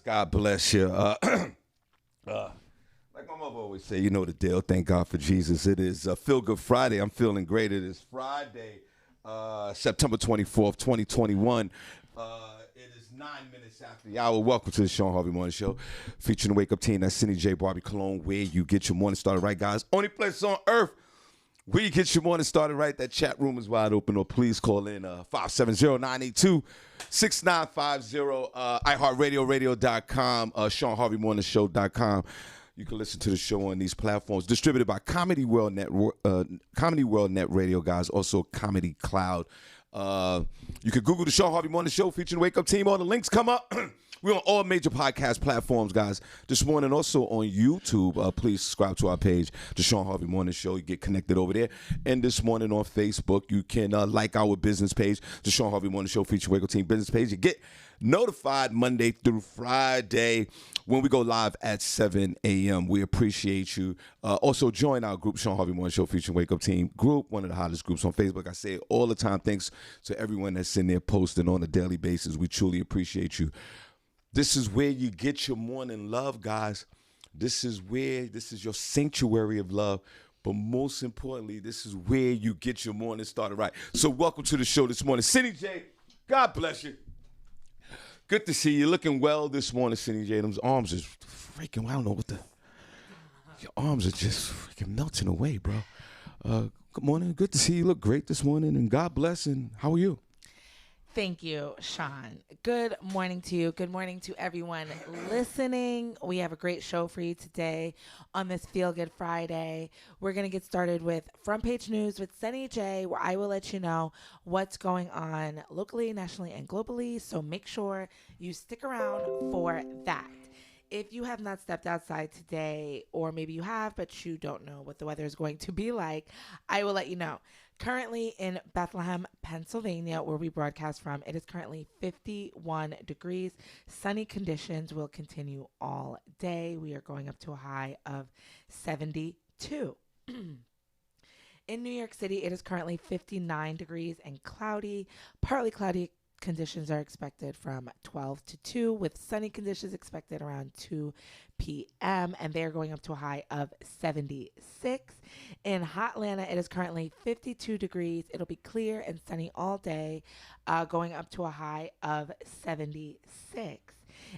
God bless you. Like my mother always say, you know the deal. Thank God for Jesus. It is Feel Good Friday. I'm feeling great. It is Friday, September 24th, 2021. It is 9 minutes after the hour. Welcome to the Shawn Harvey Morning Show, featuring the Wake Up Team. That's Senny, Barbi, Cologne, where you get your morning started right, guys. Only place on earth where you get your morning started right. That chat room is wide open, or please call in 570-982-6950, iHeartRadio, radio.com, ShawnHarveyMorningShow.com. You can listen to the show on these platforms. Distributed by Comedy World Net Radio, guys. Also Comedy Cloud. You can Google the Shawn Harvey Morning Show featuring the Wake Up Team. All the links come up. We're on all major podcast platforms, guys. This morning also on YouTube. Please subscribe to our page, The Shawn Harvey Morning Show. You get connected over there. And this morning on Facebook, you can like our business page, The Shawn Harvey Morning Show featuring Wake Up Team business page. You get notified Monday through Friday when we go live at 7 a.m. We appreciate you. Also, join our group, Shawn Harvey Morning Show featuring Wake Up Team group, one of the hottest groups on Facebook. I say it all the time. Thanks to everyone that's in there posting on a daily basis. We truly appreciate you. This is where you get your morning love, guys. This is your sanctuary of love. But most importantly, this is where you get your morning started right. So welcome to the show this morning. Senny J, God bless you. Good to see you. Looking well this morning, Senny J. Those arms is freaking, I don't know what your arms are just freaking melting away, bro. Good morning. Good to see you. Look great this morning. And God bless. And how are you? Thank you, Shawn. Good morning to you. Good morning to everyone listening. We have a great show for you today on this Feel Good Friday. We're going to get started with Front Page News with Senny J, where I will let you know what's going on locally, nationally, and globally. So make sure you stick around for that. If you have not stepped outside today, or maybe you have, but you don't know what the weather is going to be like, I will let you know. Currently in Bethlehem, Pennsylvania, where we broadcast from, it is currently 51 degrees. Sunny conditions will continue all day. We are going up to a high of 72. In New York City, it is currently 59 degrees and cloudy, partly cloudy. Conditions are expected from 12 to 2, with sunny conditions expected around 2 p.m. and they're going up to a high of 76. In Hotlanta, it is currently 52 degrees. It'll be clear and sunny all day, going up to a high of 76.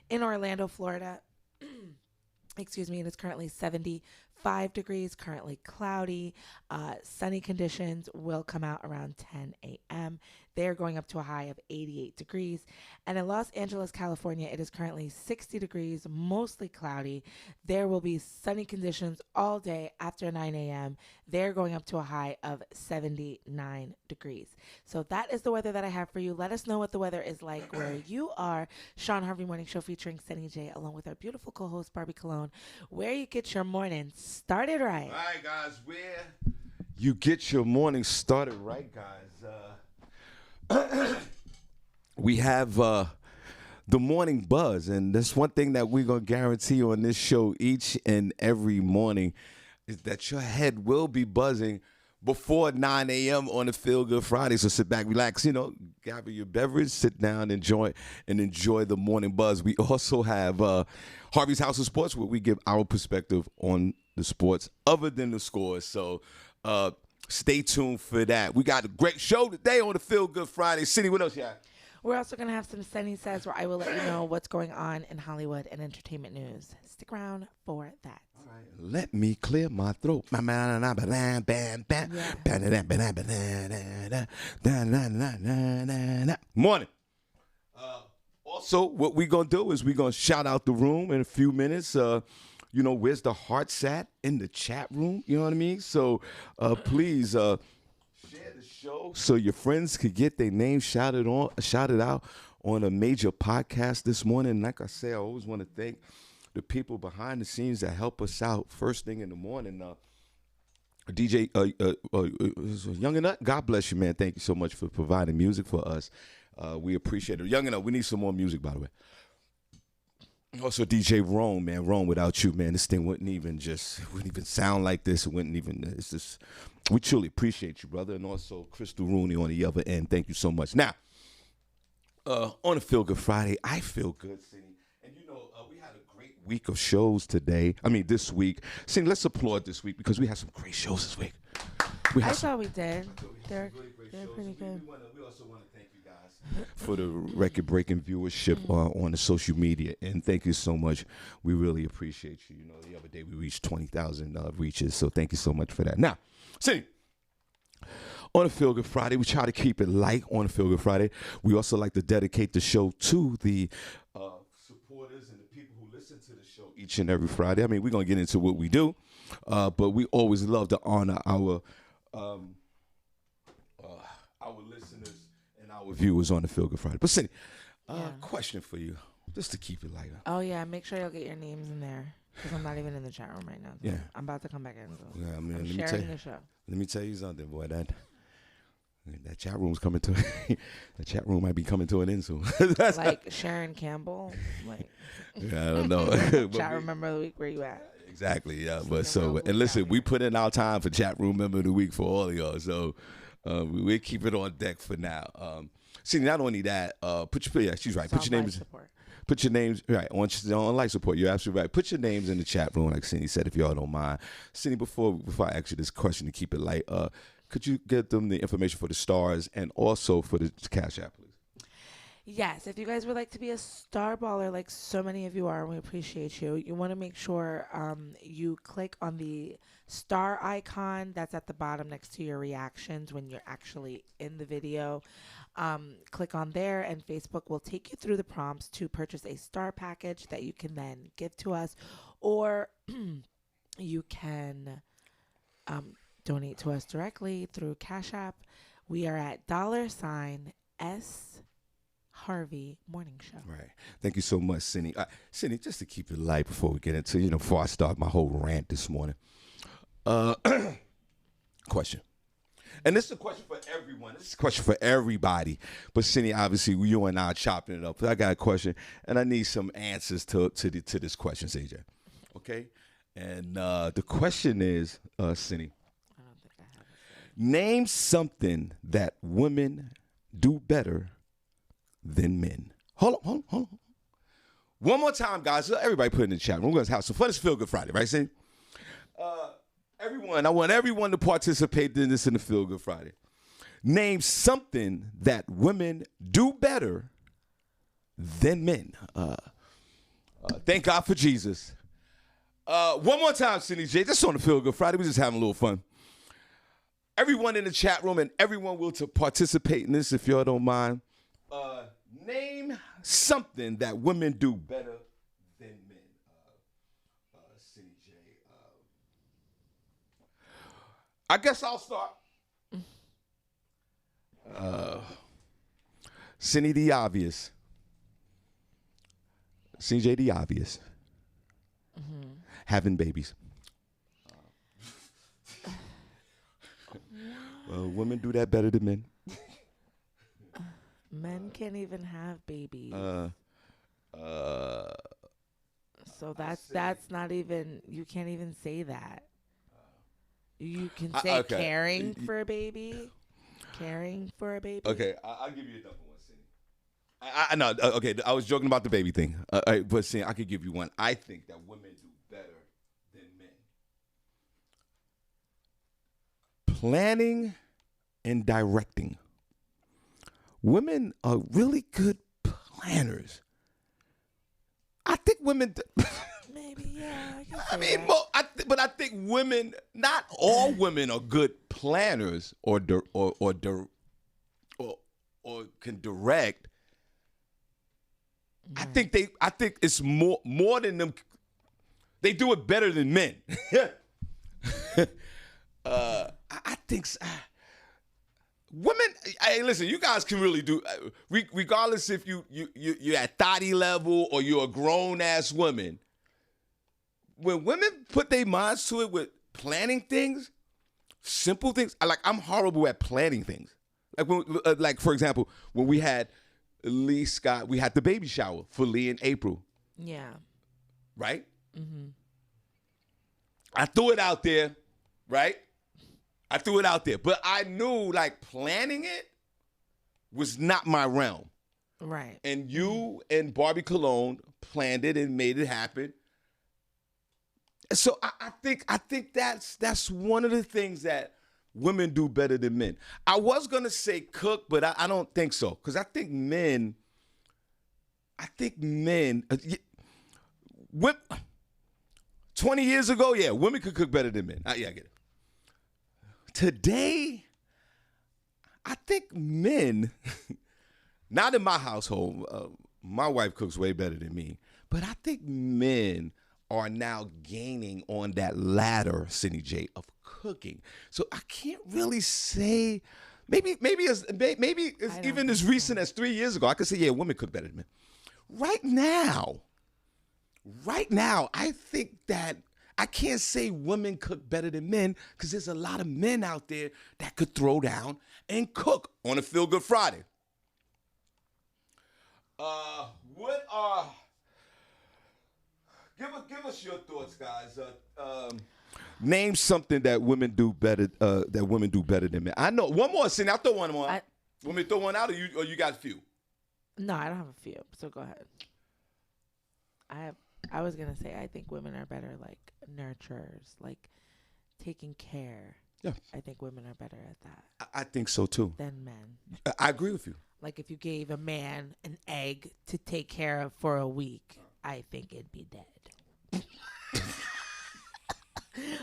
In Orlando, Florida, it is currently 75 degrees, currently cloudy. Sunny conditions will come out around 10 a.m. They're going up to a high of 88 degrees. And in Los Angeles, California, it is currently 60 degrees, mostly cloudy. There will be sunny conditions all day after 9 a.m. They're going up to a high of 79 degrees. So that is the weather that I have for you. Let us know what the weather is like where you are. Shawn Harvey Morning Show featuring Senny J, along with our beautiful co-host, Barbi Cologne, where you get your morning started right. All right, guys, where you get your morning started right, guys. We have the morning buzz, and that's one thing that we're going to guarantee on this show each and every morning is that your head will be buzzing before 9 a.m. on a Feel Good Friday. So sit back, relax, gather your beverage, sit down, enjoy the morning buzz. We also have Harvey's House of Sports, where we give our perspective on the sports other than the scores. So stay tuned for that. We got a great show today on the Feel Good Friday. Senny, what else you got? We're also going to have some Senny Says, where I will let you know what's going on in Hollywood and entertainment news. Stick around for that. All right, let me clear my throat. Morning. Also, what we're going to do is we're going to shout out the room in a few minutes. Where's the hearts at in the chat room? You know what I mean? So please share the show so your friends could get their name shouted out on a major podcast this morning. Like I say, I always want to thank the people behind the scenes that help us out first thing in the morning. DJ Young and Nut, God bless you, man. Thank you so much for providing music for us. We appreciate it. Young and Nut, we need some more music, by the way. Also, DJ Rome, man. Rome, without you, man, this thing wouldn't even sound like this. It's just, we truly appreciate you, brother. And also, Crystal Rooney on the other end. Thank you so much. Now, on a Feel Good Friday, I feel good, Senny. And week of shows today. I mean, this week. Cindy, let's applaud this week because we had some great shows this week. I thought we did. They're pretty good. We also want to thank you guys for the record-breaking viewership on the social media, and thank you so much. We really appreciate you. You know, the other day we reached 20,000 reaches, so thank you so much for that. Now, Cindy, on a Feel Good Friday, we try to keep it light on a Feel Good Friday. We also like to dedicate the show to the supporters and the people who listen to the show each and every Friday. I mean, we're going to get into what we do, but we always love to honor our listeners and our viewers on the Feel Good Friday. But Cindy, question for you, just to keep it lighter. Oh yeah, make sure you'll get your names in there because I'm not even in the chat room right now. So Yeah, I'm about to come back in. So yeah, I mean, I'm sharing the show. Let me tell you something, boy. That chat room's coming to the chat room might be coming to an end soon. Like Sharon Campbell, like yeah, I don't know. chat room member of the week. Where you at? Exactly, yeah. But so, and listen, we put in our time for chat room member of the week for all of y'all. So we'll keep it on deck for now. See, not only that, she's right. Put your names. Put your names right on life support. You're absolutely right. Put your names in the chat room, like Cindy said, if y'all don't mind. Cindy, before I ask you this question to keep it light, could you get them the information for the stars and also for the Cash App, please? Yes, if you guys would like to be a star baller like so many of you are, and we appreciate you, you want to make sure you click on the star icon that's at the bottom next to your reactions when you're actually in the video. Click on there, and Facebook will take you through the prompts to purchase a star package that you can then give to us, or you can donate to us directly through Cash App. We are at $S Harvey Morning Show. Right. Thank you so much, Senny. Senny, just to keep it light before we get into, before I start my whole rant this morning. Question. And this is a question for everyone. This is a question for everybody. But Senny, obviously, you and I are chopping it up. I got a question, and I need some answers to this question, CJ. Okay? And the question is, Senny, I don't think I have it. Name something that women do better than men. Hold on. One more time, guys. Everybody put in the chat. We're going to have some fun. It's Feel Good Friday, right, Senny? I want everyone to participate in this in the Feel Good Friday. Name something that women do better than men. Thank God for Jesus. One more time, Cindy J. Just on the Feel Good Friday. We're just having a little fun. Everyone in the chat room and everyone will to participate in this if y'all don't mind. Name something that women do better than men. Cindy J. I guess I'll start. Cindy the obvious. CJ the obvious. Mm-hmm. Having babies. Women do that better than men. Men can't even have babies. So that's not even, you can't even say that. You can say okay. caring for a baby. Caring for a baby. Okay, I'll give you another one, Cindy. I know. Okay, I was joking about the baby thing. But Cindy, I could give you one. I think that women do better than men. Planning and directing. Women are really good planners. I think women. Maybe, yeah. I think women. Not all women are good planners or can direct. Mm. I think it's more than them. They do it better than men. I think. Women, hey, listen, you guys can really do, regardless if you're at thotty level or you're a grown-ass woman. When women put their minds to it with planning things, simple things, I'm horrible at planning things. Like for example, when we had Lee Scott, we had the baby shower for Lee in April. Yeah. Right? Mm-hmm. I threw it out there, right? But I knew planning it was not my realm. Right. And you and Barbi Cologne planned it and made it happen. So I think that's one of the things that women do better than men. I was gonna say cook, but I don't think so, because I think men. When, 20 years ago, yeah, women could cook better than men. Yeah, I get it. Today, I think men, not in my household, my wife cooks way better than me, but I think men are now gaining on that ladder, Senny J, of cooking. So I can't really say, maybe it's even as recent as 3 years ago, I could say, yeah, women cook better than men. Right now, I think that I can't say women cook better than men, because there's a lot of men out there that could throw down and cook on a Feel Good Friday. Give us your thoughts, guys. Name something that women do better. That women do better than men. I know one more. Cindy, I'll throw one more. Want me to throw one out, or you got a few? No, I don't have a few. So go ahead. I was gonna say I think women are better like nurturers, like taking care. Yeah. I think women are better at that. I think so too. Than men. I agree with you. Like if you gave a man an egg to take care of for a week, I think it'd be dead.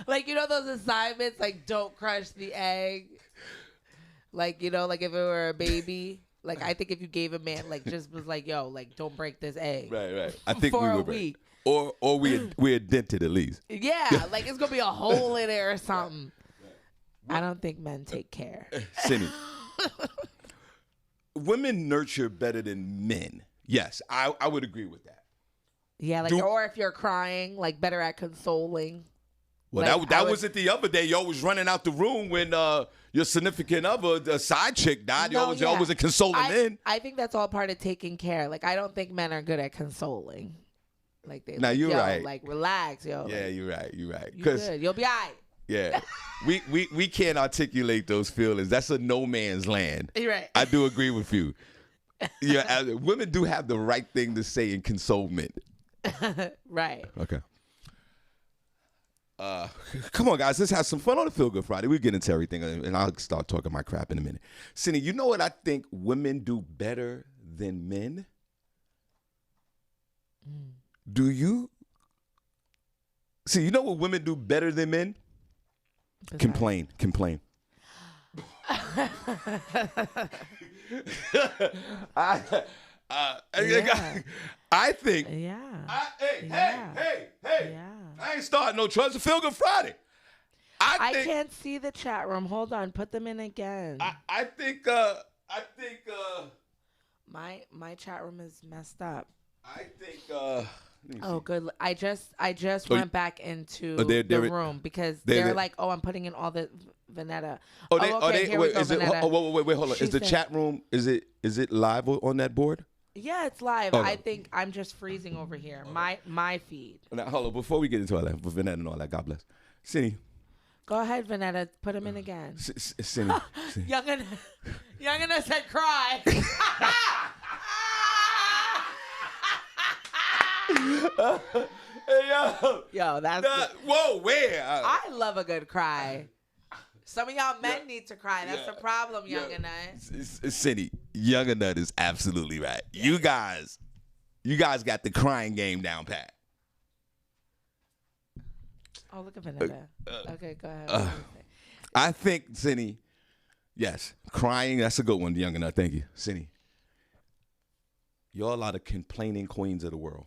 Like, you know those assignments, like don't crush the egg? Like, you know, like if it were a baby, like I think if you gave a man, like just was like, yo, like don't break this egg. Right. I think for we a would week. Or we're dented at least. Yeah, like it's gonna be a hole in it or something. I don't think men take care. Cindy, women nurture better than men. Yes, I would agree with that. Yeah, like or if you're crying, like better at consoling. Well, like, that wasn't the other day. Y'all was running out the room when your significant other, the side chick, died. Y'all wasn't consoling men. I think that's all part of taking care. Like, I don't think men are good at consoling. Like they. Now you're right. Like relax, yo. Yeah, like, you're right. You're right. You good. You'll be all right. Yeah, we can't articulate those feelings. That's a no man's land. You're right. I do agree with you. Yeah, women do have the right thing to say in consolement. Right. Okay. Come on, guys. Let's have some fun on the Feel Good Friday. We'll get into everything, and I'll start talking my crap in a minute. Cindy, you know what I think women do better than men? Do you? See, you know what women do better than men? Complain. I think. Yeah. Hey. I ain't starting no trouble. It's a Feel Good Friday. I can't see the chat room. Hold on. Put them in again. I think. My chat room is messed up. I think. Oh, good. I just went back into the room because they're like, oh, I'm putting in all the Vanetta. Okay, wait, hold on. Is the chat room? Is it live on that board? Yeah, it's live. Oh, I think I'm just freezing over here. My feed. Now, hold on. Before we get into all that, Vanetta and all that, God bless. Cindy. Go ahead, Vanetta. Put him in again. Cindy. Youngin said cry. Hey, yo, that's whoa, where? I love a good cry. Some of y'all men need to cry. That's the problem, Youngin. Cindy, Youngin is absolutely right. You guys got the crying game down pat. Oh, look at Vanetta. Okay, go ahead. I think, Cindy, yes, crying, that's a good one, Youngin. Thank you. Cindy, y'all are the complaining queens of the world.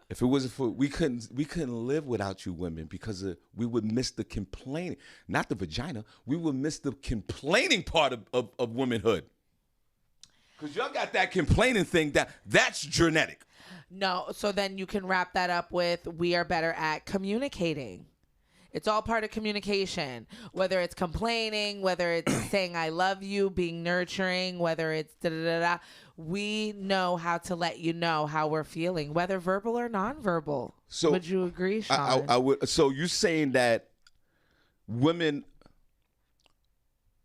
If it wasn't for we couldn't live without you women, because we would miss the complaining, not the vagina. We would miss the complaining part of womanhood. Because y'all got that complaining thing that's genetic. No, so then you can wrap that up with we are better at communicating. It's all part of communication, whether it's complaining, whether it's saying I love you, being nurturing, whether it's da-da-da-da. We know how to let you know how we're feeling, whether verbal or nonverbal. So would you agree, Shawn? I would. So you're saying that women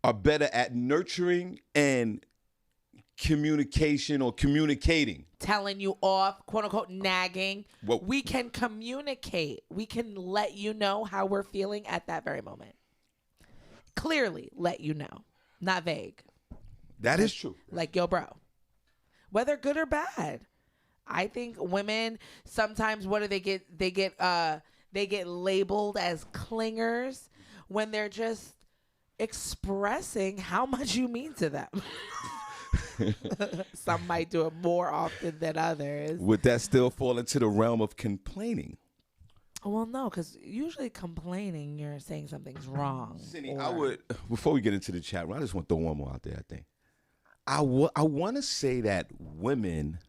are better at nurturing and communication or communicating. Telling you off, quote unquote, nagging. Well, we can communicate. We can let you know how we're feeling at that very moment. Clearly let you know. Not vague. That is true. Like, yo, bro. Whether good or bad. I think women sometimes, what do they get? They get labeled as clingers when they're just expressing how much you mean to them. Some might do it more often than others. Would that still fall into the realm of complaining? Well, no, because usually complaining, you're saying something's wrong. Senny, I would, before we get into the chat room, I just want to throw one more out there, I think. I want to say that women,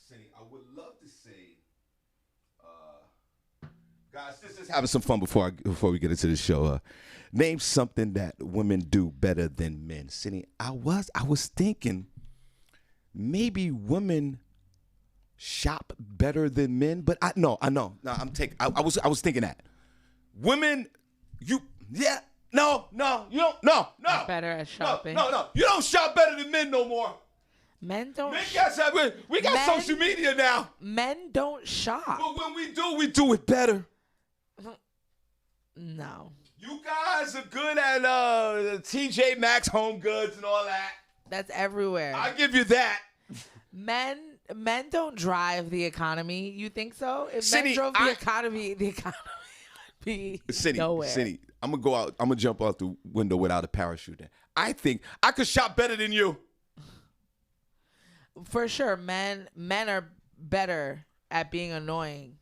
Senny, I would love to say, guys, this is having some fun before we get into the show. Name something that women do better than men. Senny, I was thinking maybe women shop better than men, but I know. I was thinking that women, you don't better at shopping. No, you don't shop better than men no more. Men don't. We got social media now. Men don't shop. But when we do it better. No. You guys are good at TJ Maxx, Home Goods, and all that. That's everywhere. I give you that. Men don't drive the economy. You think so? If Senny, men drove the economy would be nowhere. Senny, I'm gonna go out. I'm gonna jump out the window without a parachute. I think I could shop better than you. For sure, men are better at being annoying.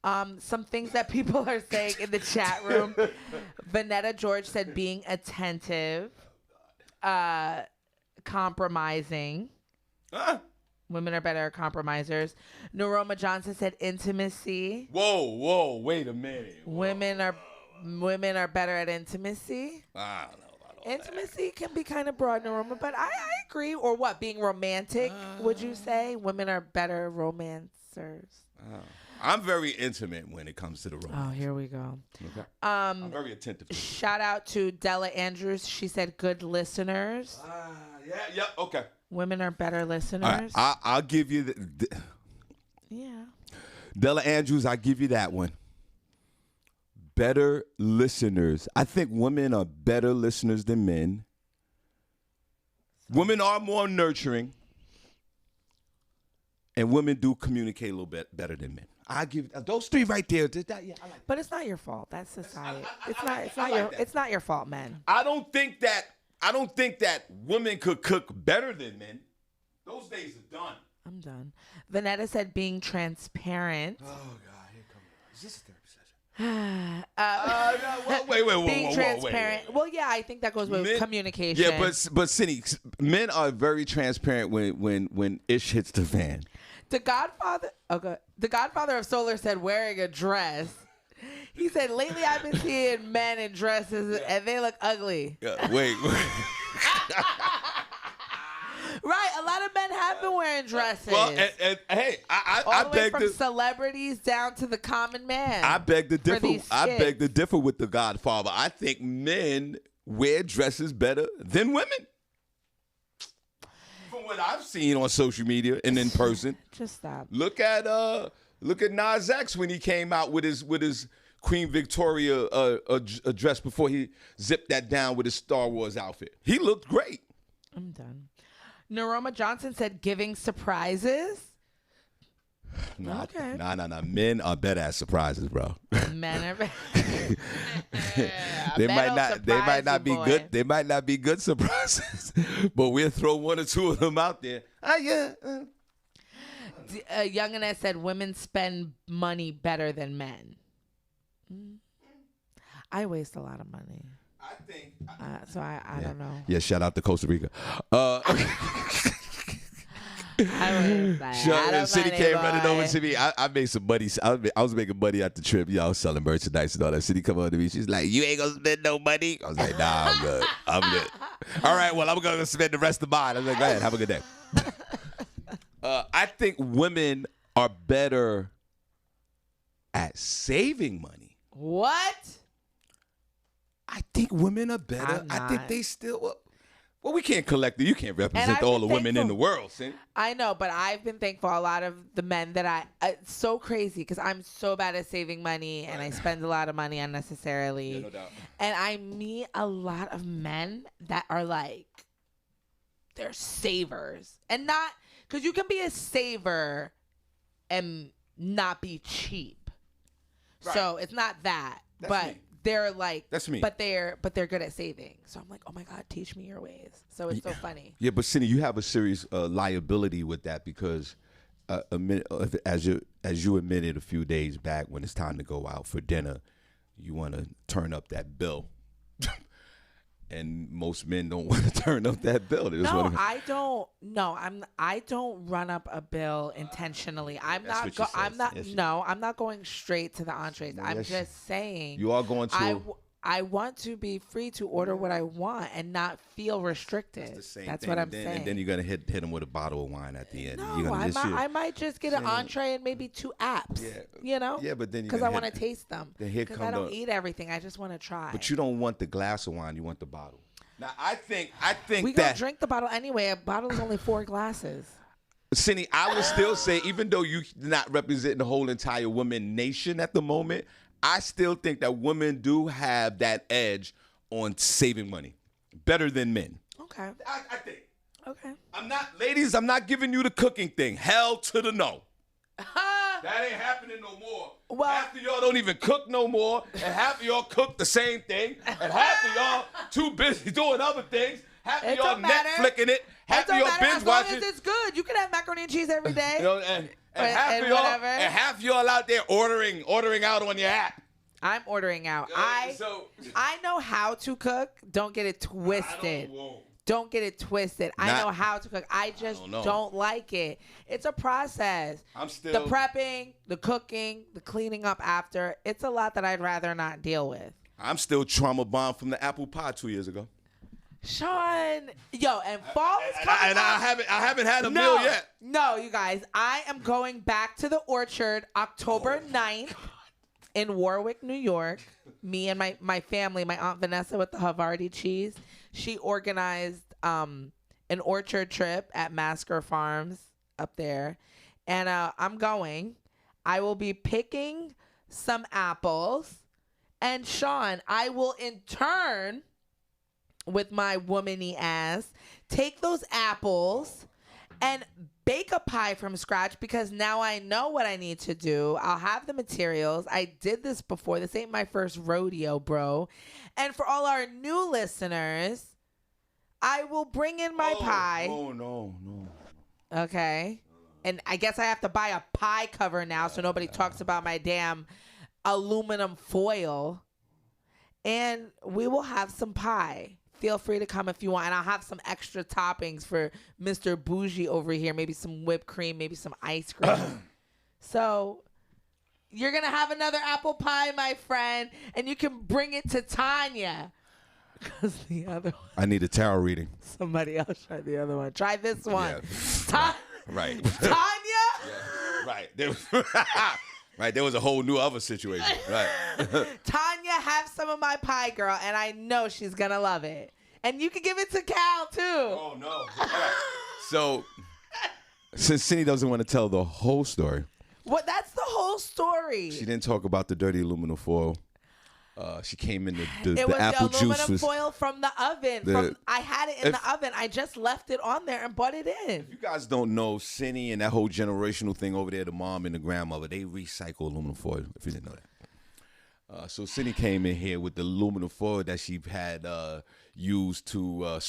Some things that people are saying in the chat room. Vanetta George said being attentive, compromising. Women are better at compromisers. Naroma Johnson said intimacy. Whoa, wait a minute. Women are better at intimacy. I don't know about all Intimacy can be kind of broad, Naroma, but I agree. Or what? Being romantic, would you say? Women are better romancers. I'm very intimate when it comes to the romance. Oh, here we go. Okay. I'm very attentive. Shout out to Della Andrews. She said good listeners. Yeah, okay. Women are better listeners. All right, I'll give you yeah. Della Andrews, I'll give you that one. Better listeners. I think women are better listeners than men. Women are more nurturing. And women do communicate a little bit better than men. I give those three right there. I like but it's not your fault. That's society. It's not your fault, men. I don't think that women could cook better than men. Those days are done. I'm done. Vanetta said being transparent. Oh God, here comes. Is this a therapy session? Wait. Being transparent. Well, yeah, I think that goes with communication. Yeah, but Senny, men are very transparent when ish hits the fan. The Godfather of Solar said wearing a dress. He said, lately I've been seeing men in dresses and they look ugly. Yeah, wait. Right, a lot of men have been wearing dresses. Well, and hey, I beg from celebrities down to the common man. I beg to differ with the Godfather. I think men wear dresses better than women. From what I've seen on social media and in person. Just stop. Look at Nas X when he came out with his Queen Victoria a dress before he zipped that down with his Star Wars outfit. He looked great. I'm done. Naroma Johnson said giving surprises. Nah, okay. Nah. Men are better at surprises, bro. Men are better. They might not be good. They might not be good surprises, but we'll throw one or two of them out there. Yeah. Youngin said women spend money better than men. I waste a lot of money. I think. So I don't know. Yeah, shout out to Costa Rica. City came running over to me. I made some money. I was making money at the trip. I was selling merchandise and all that. City come on to me. She's like, "You ain't gonna spend no money." I was like, "Nah, I'm good. I'm good." All right, well, I'm gonna spend the rest of mine. I was like, "Go ahead, have a good day." I think women are better at saving money. What? I think women are better. I think they still. Well, we can't collect it. You can't represent all the women in the world, Senny. I know, but I've been thankful. A lot of the men that it's so crazy because I'm so bad at saving money and I spend a lot of money unnecessarily. Yeah, no doubt. And I meet a lot of men that are like, they're savers. And not, because you can be a saver and not be cheap. Right. So it's not that. That's me. They're like, that's me. But they're good at saving. So I'm like, oh my God, teach me your ways. So it's so funny. Yeah, but Senny, you have a serious liability with that because as you admitted a few days back, when it's time to go out for dinner, you want to turn up that bill. And most men don't want to turn up that bill. I don't. No, I don't run up a bill intentionally. I'm not going straight to the entrees. No, I'm just saying. You are going to. I want to be free to order what I want and not feel restricted. That's what I'm saying. And then you're gonna hit them with a bottle of wine at the end. No, I might just get an entree and maybe 2 apps. Yeah, you know. Yeah, but then because I want to taste them. Because I don't eat everything. I just want to try. But you don't want the glass of wine. You want the bottle. Now I think we gonna drink the bottle anyway. A bottle is only 4 glasses. Senny, I would still say, even though you're not representing the whole entire women nation at the moment, I still think that women do have that edge on saving money better than men. Okay. I think. Okay. Ladies, I'm not giving you the cooking thing. Hell to the no. That ain't happening no more. Well, half of y'all don't even cook no more, and half of y'all cook the same thing, and half of y'all too busy doing other things. Half of y'all Netflixing it. Half of y'all binge watching. As long as it's good, you can have macaroni and cheese every day. You know, and half of y'all out there ordering out on your app. I'm ordering out. I know how to cook. Don't get it twisted. Don't get it twisted. I know how to cook. I just don't like it. It's a process. The prepping, the cooking, the cleaning up after. It's a lot that I'd rather not deal with. I'm still trauma bond from the apple pie 2 years ago. Shawn, and fall is coming. And I haven't had a meal yet. No, you guys, I am going back to the Orchard October 9th in Warwick, New York. Me and my family, my Aunt Vanessa with the Havarti cheese, she organized an orchard trip at Masker Farms up there, and I'm going. I will be picking some apples, and Shawn, I will in turn, with my womany ass, take those apples and bake a pie from scratch because now I know what I need to do. I'll have the materials. I did this before. This ain't my first rodeo, bro. And for all our new listeners, I will bring in my pie. No. Okay. And I guess I have to buy a pie cover now so nobody talks about my damn aluminum foil. And we will have some pie. Feel free to come if you want. And I'll have some extra toppings for Mr. Bougie over here. Maybe some whipped cream, maybe some ice cream. So you're going to have another apple pie, my friend. And you can bring it to Tanya. Because the other one. I need a tarot reading. Somebody else try the other one. Try this one. Yeah. Right. Tanya? Yeah. Right. Right, there was a whole new other situation. Right. Tanya, have some of my pie, girl, and I know she's gonna love it. And you can give it to Cal too. Oh no! Right. So, since Senny doesn't want to tell the whole story, what? That's the whole story. She didn't talk about the dirty aluminum foil. She came in the apple juice. It was the aluminum foil from the oven. I had it in the oven. I just left it on there and brought it in. If you guys don't know, Senny and that whole generational thing over there, the mom and the grandmother, they recycle aluminum foil, if you didn't know that. So Senny came in here with the aluminum foil that she had used to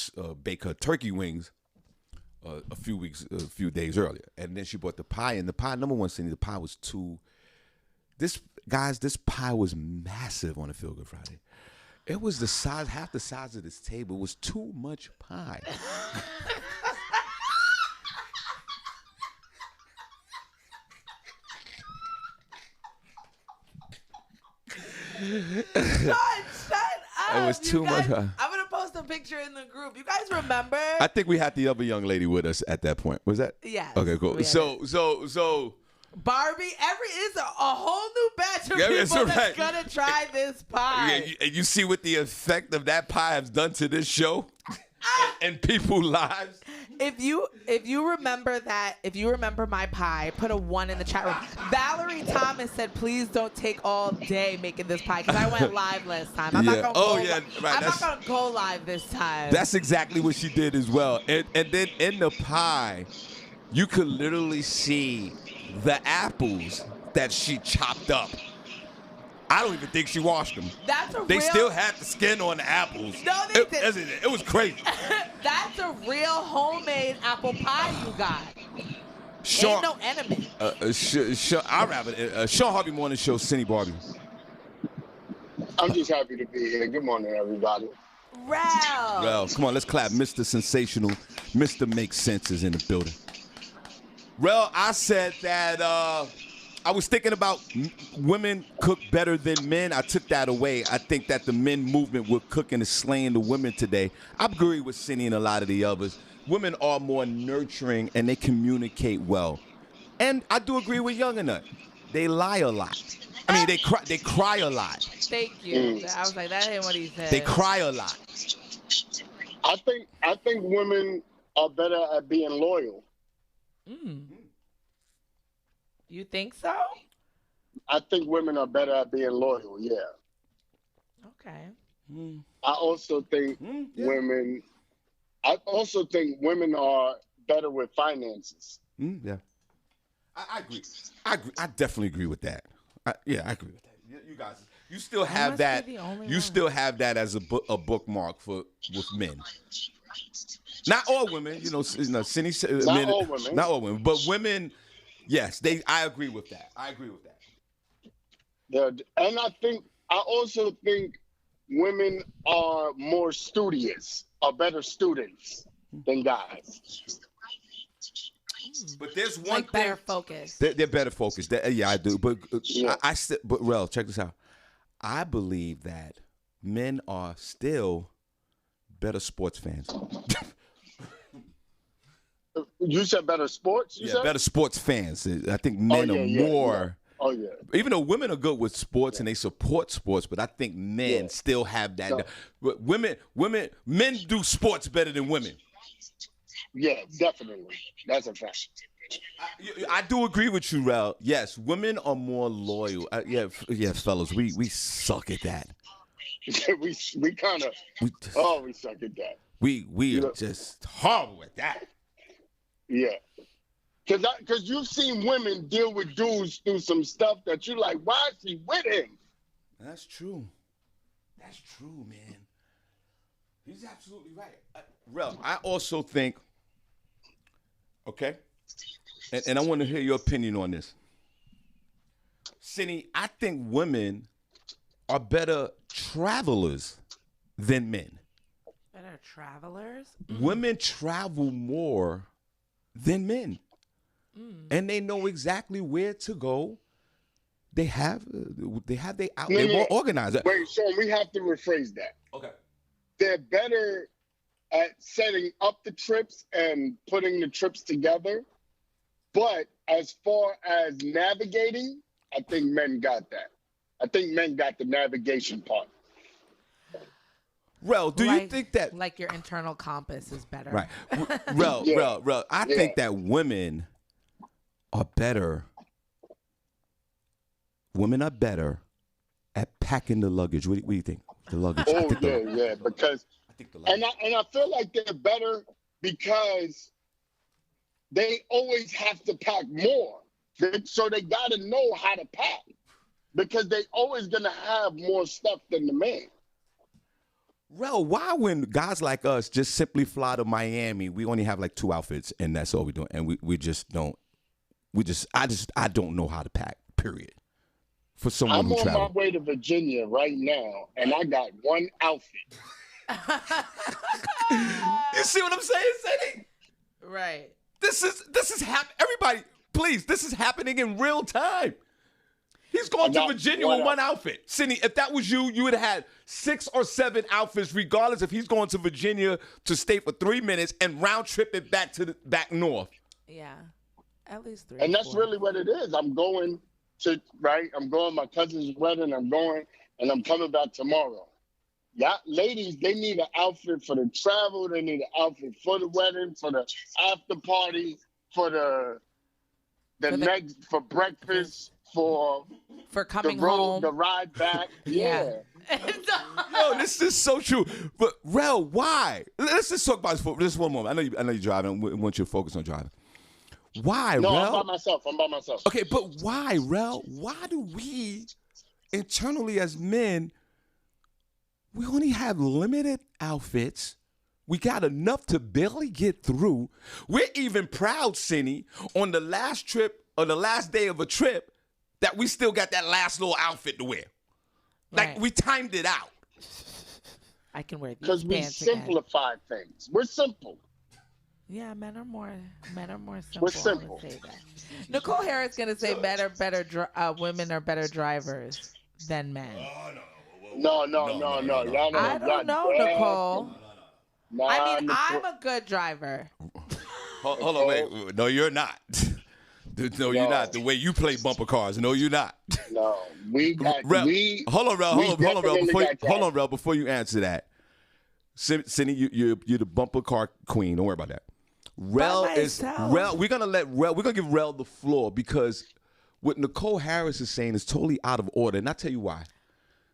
bake her turkey wings a few days earlier. And then she brought the pie. And the pie, number one, Senny, the pie was too... This pie was massive on a Feel Good Friday. It was half the size of this table. It was too much pie. Shut up. It was too much pie. I'm going to post a picture in the group. You guys remember? I think we had the other young lady with us at that point. Was that? Yes. Okay, cool. So Barbi, is a whole new batch of people that's gonna try this pie. You see what the effect of that pie has done to this show? and people's lives. If you remember my pie, put a 1 in the chat room. Valerie Thomas said, "Please don't take all day making this pie," because I went live last time. I'm not gonna go live this time. That's exactly what she did as well. And then in the pie, you could literally see the apples that she chopped up. I don't even think she washed them. They still had the skin on the apples. No, they didn't. It was crazy. That's a real homemade apple pie you got. Ain't no enemy. Shawn Harvey Morning Show, Senny, Barbi. I'm just happy to be here. Good morning, everybody. Rel, come on, let's clap. Mr. Sensational, Mr. Make Sense is in the building. Rel, I said that I was thinking about women cook better than men. I took that away. I think that the men movement with cooking is slaying the women today. I agree with Senny and a lot of the others. Women are more nurturing and they communicate well. And I do agree with Young and Nut. They lie a lot. I mean, they cry a lot. Thank you. I was like, that ain't what he said. They cry a lot. I think women are better at being loyal. You think so? I think women are better at being loyal, yeah. Okay. I also think women are better with finances. Yeah. I agree. I definitely agree with that. I agree with that. You guys, you still have that. You still have that as a bookmark with men. Not all women, Senny, not all women. Not all women, but women. Yes, I agree with that. And I also think women are more studious, are better students than guys. But there's one thing. Better focused. They're better focused. I do. But but Rel, check this out. I believe that men are still better sports fans. You said better sports? Better sports fans. I think men are more. Yeah. Oh, yeah. Even though women are good with sports and they support sports, but I think men still have that. No. Men do sports better than women. Yeah, definitely. That's a fact. I do agree with you, Rel. Yes, women are more loyal. Fellas, we suck at that. we suck at that. We are just horrible at that. Yeah. Because you've seen women deal with dudes through some stuff that you're like, why is she with him? That's true. That's true, man. He's absolutely right. Rel, I also think, okay, and I want to hear your opinion on this. Senny, I think women are better travelers than men. Better travelers? Women travel more than men. And they know exactly where to go. They have their out. They're more organized. Wait, so we have to rephrase that. Okay. They're better at setting up the trips and putting the trips together. But as far as navigating, I think men got that. I think men got the navigation part. Rel, do you think that like your internal compass is better? Right. Rel, I think that women are better. Women are better at packing the luggage. What do you think? The luggage. Because I think the luggage. And I feel like they're better because they always have to pack more. So they got to know how to pack because they always going to have more stuff than the man. Rel, why when guys like us just simply fly to Miami, we only have like 2 outfits and that's all we're doing, and we just don't. I don't know how to pack. Period. For someone who travels. I'm on my way to Virginia right now, and I got 1 outfit. You see what I'm saying, Senny? Right. This is happening. Everybody, please. This is happening in real time. He's going to Virginia with 1 outfit. Senny, if that was you, you would have had 6 or 7 outfits, regardless if he's going to Virginia to stay for 3 minutes and round trip it back north. Yeah, at least 3. And that's really what it is. I'm going to my cousin's wedding. I'm going, and I'm coming back tomorrow. Yeah, ladies, they need an outfit for the travel. They need an outfit for the wedding, for the after party, for for breakfast, for For the coming road, home. the ride back. Yeah. Yo, this is so true. But Rel, why? Let's just talk about this for just one moment. I know you're driving. I want you to focus on driving. Why, No, Rel? I'm by myself. Okay, but why, Rel? Why do we internally as men, we only have limited outfits? We got enough to barely get through. We're even proud, Senny, on the last trip or the last day of a trip that we still got that last little outfit to wear. Like, Right. we timed it out. I can wear these Because we pants again. simplify things. We're simple. Yeah, men are more simple. We're I simple. would say that. Nicole Harris gonna say women are better drivers than men. No. Y'all I don't know, Nicole. Nah, I mean, Nicole. I'm a good driver. Hold on, wait. No, you're not. No, you're not. The way you play bumper cars. No, you're not. No, we got Rel, hold on, Rel. Hold on, Rel. Before you answer that, Senny, you're the bumper car queen. Don't worry about that. Rel is Rel. We're gonna give Rel the floor because what Nicole Harris is saying is totally out of order, and I'll tell you why.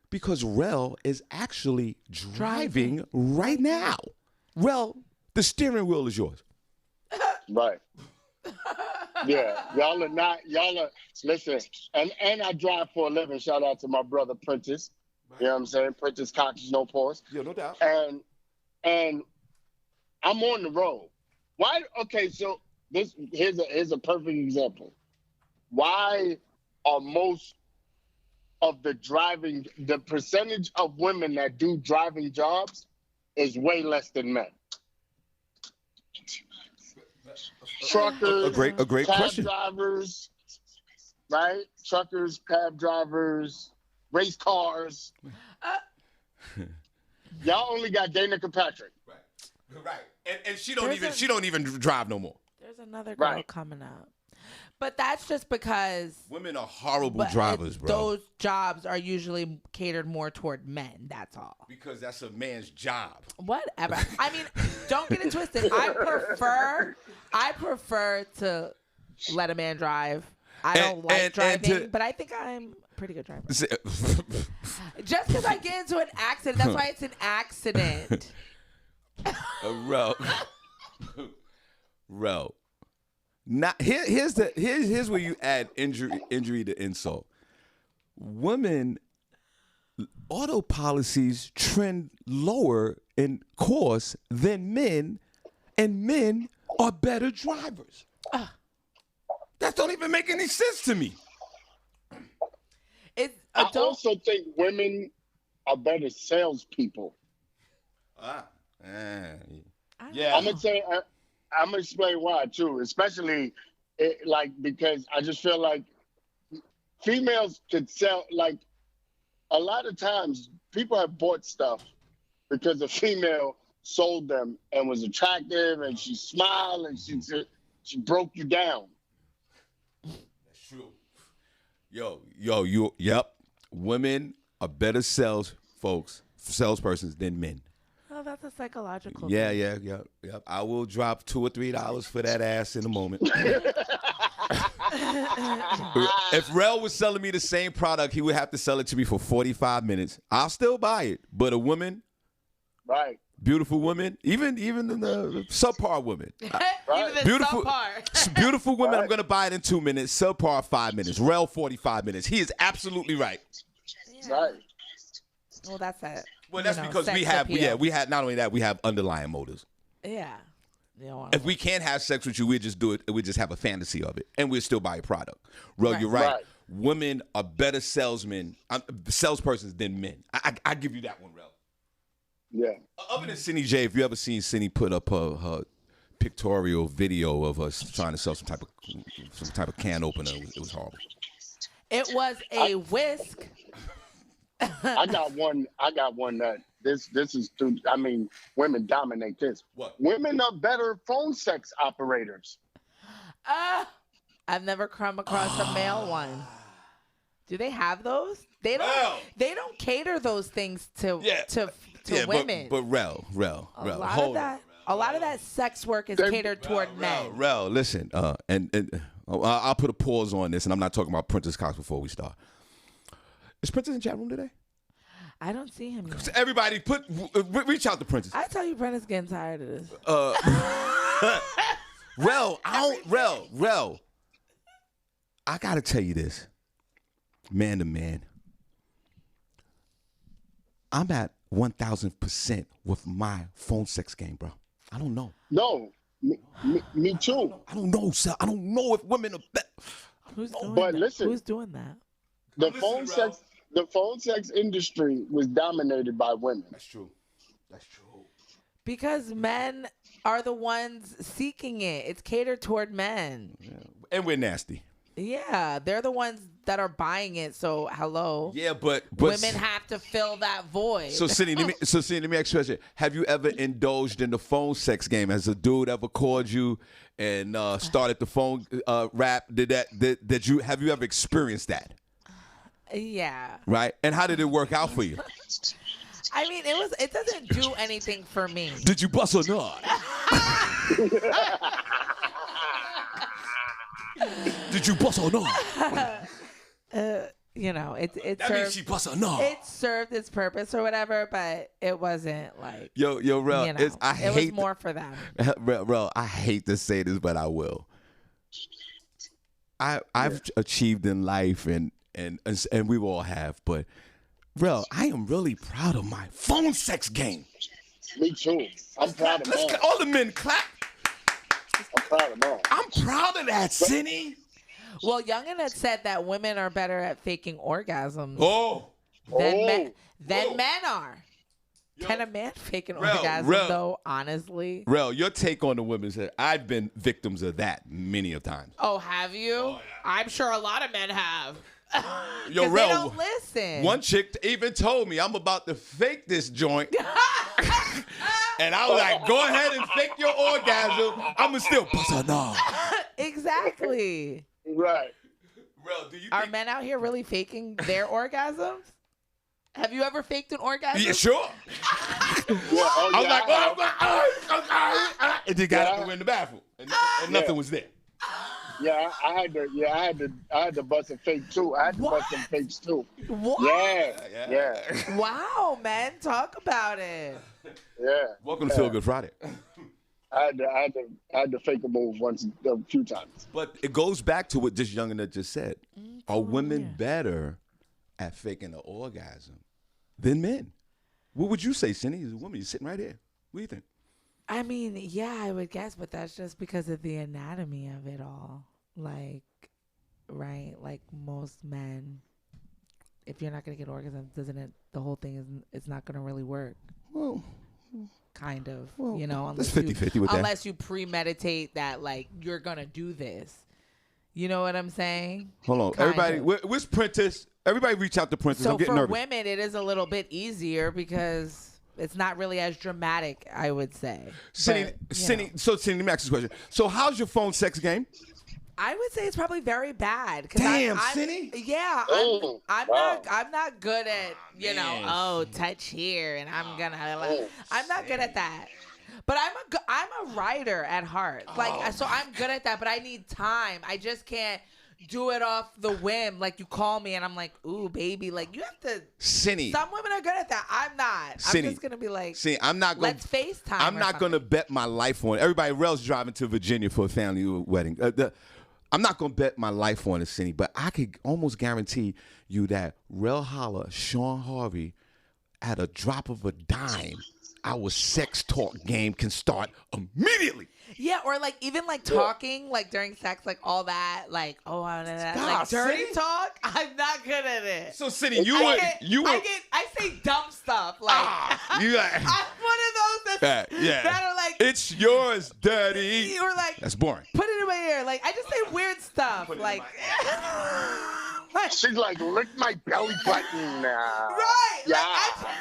Because Rel is actually driving right now. Rel, the steering wheel is yours. Right. Yeah, y'all are listen, and I drive for a living. Shout out to my brother Prentice. Right. You know what I'm saying? Prentice Cox, no pause. Yeah, no doubt. And I'm on the road. Why? Okay, so here's a perfect example. Why are most of the percentage of women that do driving jobs is way less than men? Truckers, a great cab question. drivers, right? Truckers, cab drivers, race cars. Y'all only got Dana Kirkpatrick. Right. And she don't even drive no more. There's another girl Right. coming up. But that's just because Women are horrible drivers, bro. Those jobs are usually catered more toward men. That's all. Because that's a man's job. Whatever. I mean, don't get it twisted. I prefer to let a man drive. I don't like driving, but I think I'm a pretty good driver. Just because I get into an accident, that's why it's an accident. Ro. Not here's where you add injury to insult. Women auto policies trend lower in cost than men, and men are better drivers. That don't even make any sense to me. I also think women are better salespeople. Yeah. I'm gonna explain why too, especially because I just feel like females could sell. Like a lot of times, people have bought stuff because a female sold them and was attractive, and she smiled and she broke you down. That's true. Yep. Women are better salespersons than men. Oh, that's a psychological Yeah. thing. I will drop $2 or $3 for that ass in a moment. If Rel was selling me the same product, he would have to sell it to me for 45 minutes. I'll still buy it. But a woman, Right. beautiful woman, even the subpar woman. Even the Beautiful, subpar. beautiful women, I'm going to buy it in 2 minutes. Subpar, 5 minutes. Rel, 45 minutes. He is absolutely right. Yeah. Right. Well, that's it. Well, that's because we have not only that, we have underlying motives. Yeah. If we can't have sex with you, we just do it. We just have a fantasy of it, and we'll still buy a product. Rel, you're right. Women are better salespersons than men. I give you that one, Rel. Yeah. Other than Senny J, if you ever seen Senny put up her pictorial video of us trying to sell some type of can opener, it was horrible. It was a whisk. I got one that this is through. I mean, women dominate this. What? Women are better phone sex operators. I've never come across a male one. Do they have those? They don't. Well, they don't cater those things to to women. But Rel. A lot of that sex work is catered toward men. Rel, listen, and I'll put a pause on this, and I'm not talking about Prentice Cox before we start. Is Prentice in chat room today? I don't see him yet. Everybody, reach out to Prentice. I tell you, Prentice getting tired of this. Rel, I gotta tell you this, man to man. I'm at 1,000% with my phone sex game, bro. I don't know. No, me too. I don't know, sir. I don't know if women are. Who's doing But that? listen, Who's doing that? The phone sex industry was dominated by women. That's true. Because men are the ones seeking it. It's catered toward men. Yeah. And we're nasty. Yeah, they're the ones that are buying it. So hello. Yeah, but women have to fill that void. So Senny, let me ask you a question. Have you ever indulged in the phone sex game? Has a dude ever called you and started the phone rap? Have you ever experienced that? Yeah. Right? And how did it work out for you? I mean, it doesn't do anything for me. Did you bust or not? Did you bust or not? You know, it that means she bust or not. It served its purpose or whatever, but it wasn't like Yo, Rel, you know, it was more for them. Rel, I hate to say this, but I will. I've achieved in life and we all have, but Rel, I am really proud of my phone sex game. Me too. I'm proud of mine. All the men clap. I'm proud of mine. I'm proud of that, Senny. Well, Youngin had said that women are better at faking orgasms than men are. Yo, Can a man fake an orgasm, though, honestly? Rel, your take on the women's head. I've been victims of that many of times. Oh, have you? Oh, yeah. I'm sure a lot of men have. Yo, Rel, they don't listen. One chick even told me I'm about to fake this joint. And I was like, go ahead and fake your orgasm. I'm going to still bust a knob. Exactly. Right. Rel, do you Are men out here really faking their orgasms? Have you ever faked an orgasm? Yeah, sure. I was like, and then got up and went in the bathroom. And nothing was there. Yeah, I had to bust a fake too. I had to bust some fakes too. What? Yeah. Wow, man, talk about it. Yeah. Welcome to Feel Good Friday. I had to fake a move a few times. But it goes back to what this youngin' just said. Are women better at faking an orgasm than men? What would you say, Senny? As a woman, you're sitting right here. What do you think? I mean, yeah, I would guess, but that's just because of the anatomy of it all. Like, right? Like most men, if you're not going to get orgasms, the whole thing it's not going to really work. Well, kind of, well, you know, unless 50-50 with that. Unless you premeditate that, like, you're going to do this. You know what I'm saying? Hold on. Everybody, where's Prentice? Everybody reach out to Prentice. So I'm getting for nervous. women, it is a little bit easier because it's not really as dramatic, I would say. Senny, let me ask this question. So how's your phone sex game? I would say it's probably very bad. Damn, Senny. Yeah, I'm not good at touch here, and I'm not good at that. But I'm a writer at heart. So I'm good at that, but I need time. I just can't do it off the whim. Like, you call me and I'm like, ooh, baby. Like, you have to. Senny. Some women are good at that. I'm not. Senny. I'm just going to be like, I'm not gonna, let's FaceTime. I'm not going to bet my life on it. Everybody else driving to Virginia for a family wedding. I'm not going to bet my life on it, Senny, but I could almost guarantee you that Rel Holla, Shawn Harvey, at a drop of a dime, our sex talk game can start immediately. Yeah, or like even like talking like during sex, like all that, like like dirty talk. I'm not good at it. So, Senny, I say dumb stuff. Like I'm one of those that are like, it's yours, dirty. Or like, that's boring. Put it in my ear. Like, I just say weird stuff. Like she's like, lick my belly button now. Right. Yeah.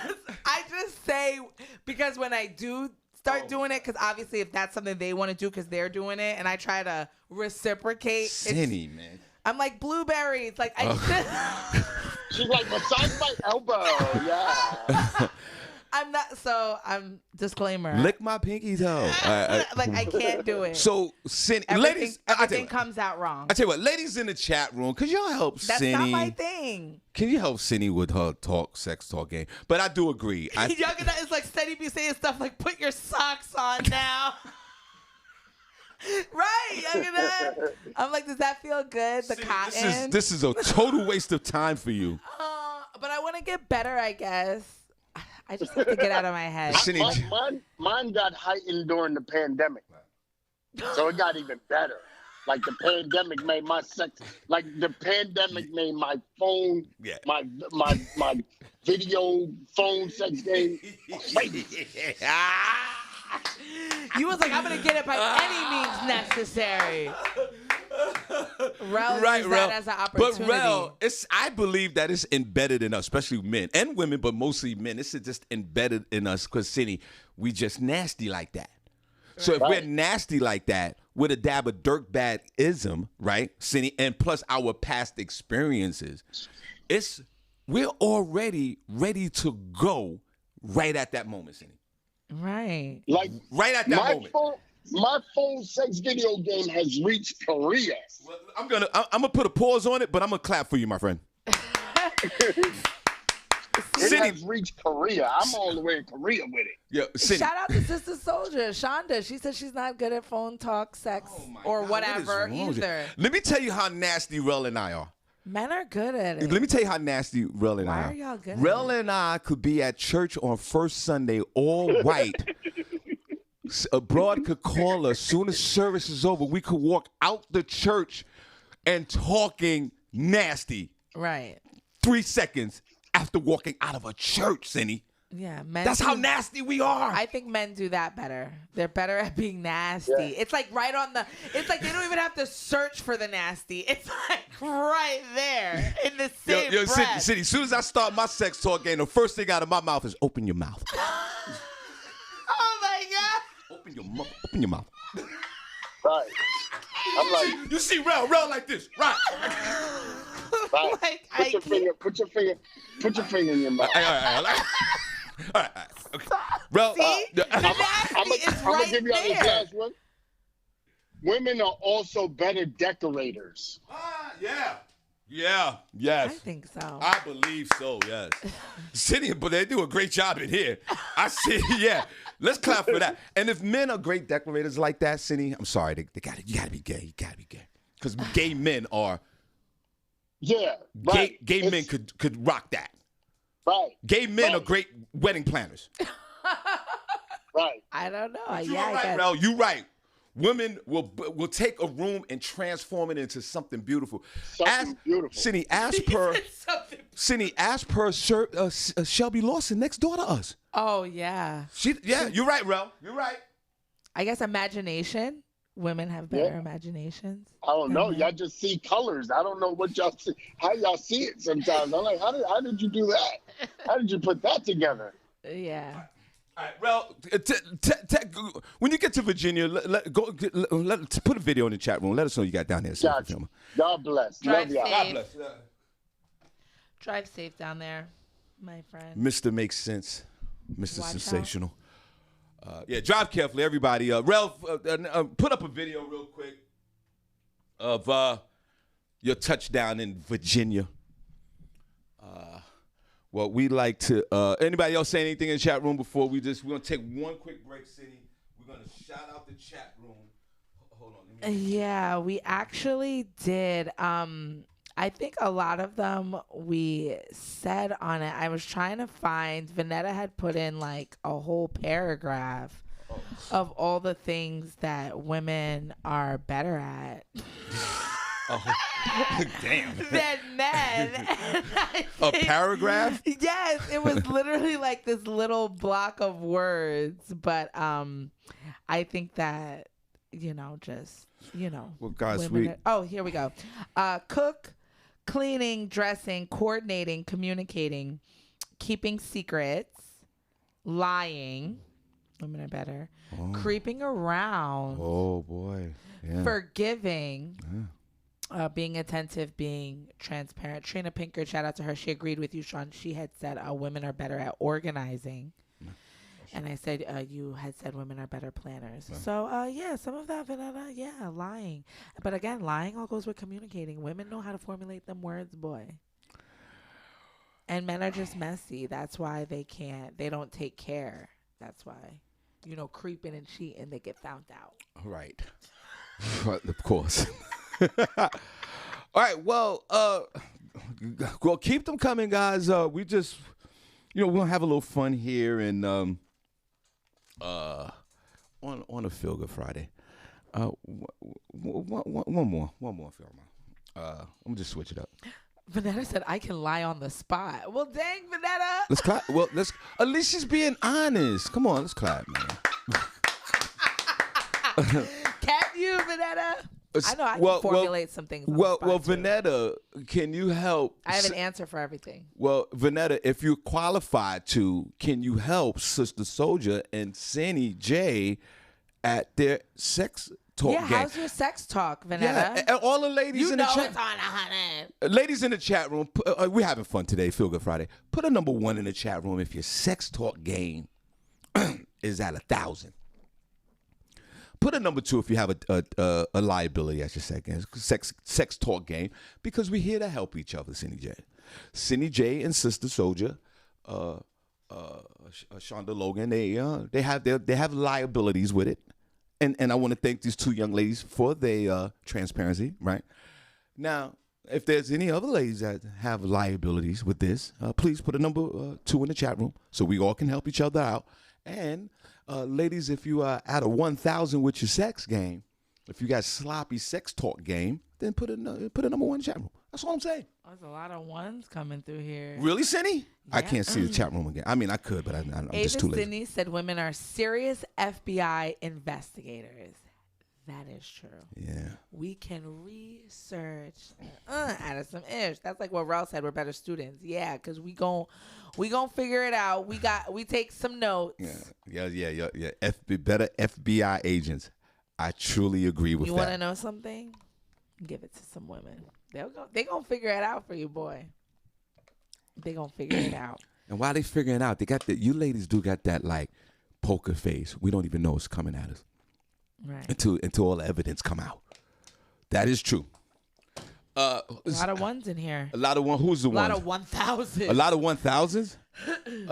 Like, I just say, because when I do start doing it, because obviously if that's something they want to do because they're doing it, and I try to reciprocate. Senny, man. I'm like, blueberries. Like, she's like, massage my elbow. Yeah. I'm not. So I'm disclaimer. Lick my pinky toe. Like I can't do it. So, Senny, ladies, everything comes out wrong. I tell you what, ladies in the chat room, could y'all help That's Senny? not my thing. Can you help Senny with her sex talk game? But I do agree. It's like Senny be saying stuff like, "Put your socks on now." Right, I'm like, does that feel good? The cotton. This is a total waste of time for you. But I want to get better, I guess. I just have to get out of my head. Mine got heightened during the pandemic, so it got even better. Like the pandemic made my sex. Like the pandemic made my phone. Yeah. My video phone sex game. You was like, I'm gonna get it by any means necessary. Rel used that as an opportunity. But Rel, I believe that it's embedded in us, especially men and women, but mostly men. It's just embedded in us because, Senny, we just nasty like that. So if we're nasty like that, with a dab of dirtbag-ism, right, Senny, and plus our past experiences, we're already ready to go right at that moment, Senny. Right. Like right at that moment. My phone sex video game has reached Korea. Well, I'm gonna put a pause on it, but I'm gonna clap for you, my friend. It has reached Korea. I'm all the way in Korea with it. Yeah, shout out to Sister Soldier, Shonda. She said she's not good at phone talk, sex, or whatever either. Let me tell you how nasty Rel and I are. Men are good at it. Let me tell you how nasty Rel and I are. Why are y'all good Rel and I could be at church on first Sunday, all white. A broad could call us. Soon as service is over, we could walk out the church and talking nasty. Right. 3 seconds after walking out of a church, Senny. Yeah, men. That's how nasty we are. I think men do that better. They're better at being nasty. Yeah. It's like right on the. It's like they don't even have to search for the nasty. It's like right there in the same breath. Senny, as soon as I start my sex talk game, the first thing out of my mouth is open your mouth. Oh my God. Open your mouth. Right. I'm like, you see Rel like this, right? Right. Like, put your finger in your mouth. All right. Okay. Rel, see? I'm gonna give you this last one. Women are also better decorators. Yeah. Yes. I think so. I believe so. Yes. Senny, but they do a great job in here. I see. Yeah. Let's clap for that. And if men are great decorators like that, Senny, I'm sorry, you gotta be gay. You gotta be gay. Because gay men are. Yeah. Right. Gay men could rock that. Right. Gay men are great wedding planners. Right. I don't know. You're right, Rel. You're right. Women will take a room and transform it into something beautiful. Beautiful. Senny, as per Shelby Lawson next door to us. Oh yeah. You're right, Rel. You're right. I guess imagination. Women have better imaginations. I don't know. Y'all just see colors. I don't know what y'all see. How y'all see it sometimes. I'm like, how did you do that? How did you put that together? Yeah. All right, Rel, when you get to Virginia, put a video in the chat room. Let us know you got down there. Gotcha. God bless. Drive Love y'all. safe. God bless. Drive safe down there, my friend. Mr. Makes Sense. Mr. Watch Sensational. Drive carefully, everybody. Rel, put up a video real quick of your touchdown in Virginia. Well, we like to. Anybody else say anything in the chat room before we're gonna take one quick break, Senny. We're gonna shout out the chat room. Hold on. Yeah, we actually did. I think a lot of them we said on it. I was trying to find. Vanetta had put in like a whole paragraph of all the things that women are better at. Oh, damn. Than men. A paragraph? Yes, it was literally like this little block of words. But I think that, Well, guys, here we go. Cook, cleaning, dressing, coordinating, communicating, keeping secrets, lying. Women are better. Creeping around. Oh, boy. Yeah. Forgiving. Yeah. Being attentive, being transparent. Trina Pinker, shout out to her. She agreed with you, Shawn. She had said women are better at organizing. Okay. And I said, you had said women are better planners. Right. So, yeah, some of that, lying. But again, lying all goes with communicating. Women know how to formulate them words, boy. And men are just messy. That's why they don't take care. That's why, creeping and cheating, they get found out. Right. Of course. All right. Well, keep them coming, guys. We just, we'll have a little fun here and on a Feel Good Friday. One more, Phil. I'm gonna just switch it up. Vanetta said I can lie on the spot. Well, dang, Vanetta. Let's clap. Well, at least she's being honest. Come on, let's clap, man. Can you, Vanetta? I know I can formulate some things. Well, Vanetta, can you help? I have an answer for everything. Well, Vanetta, if you're qualified to, can you help Sister Soldier and Senny J at their sex talk game? How's your sex talk, Vanetta? Yeah, and all the ladies in the chat. It's on 100. Ladies in the chat room, we're having fun today, Feel Good Friday. Put a number 1 in the chat room if your sex talk game is at 1,000. Put a number 2 if you have a liability at your sex talk game, because we're here to help each other, Senny J. Senny J and Sister Soldier, Shonda Logan, they have liabilities with it. And I want to thank these 2 young ladies for their transparency, right? Now, if there's any other ladies that have liabilities with this, please put a number 2 in the chat room so we all can help each other out. And ladies, if you are at a 1,000 with your sex game, if you got sloppy sex talk game, then put a number 1 in the chat room. That's all I'm saying. There's a lot of ones coming through here. Really, Senny? Yeah. I can't see the chat room again. I mean, I could, but I'm just too lazy. Sydney said women are serious FBI investigators. That is true. Yeah. We can research out of some ish. That's like what Rel said. We're better students. Yeah, because we gon' figure it out. We take some notes. Yeah. Better FBI agents. I truly agree with that. You want to know something? Give it to some women. They gonna figure it out for you, boy. They gonna figure it out. And while they figuring it out, they got you ladies do got that like poker face. We don't even know it's coming at us. Right. Until all the evidence come out. That is true. A lot of ones in here. A lot of one. Who's the one? A lot of 1,000. A lot of 1,000s?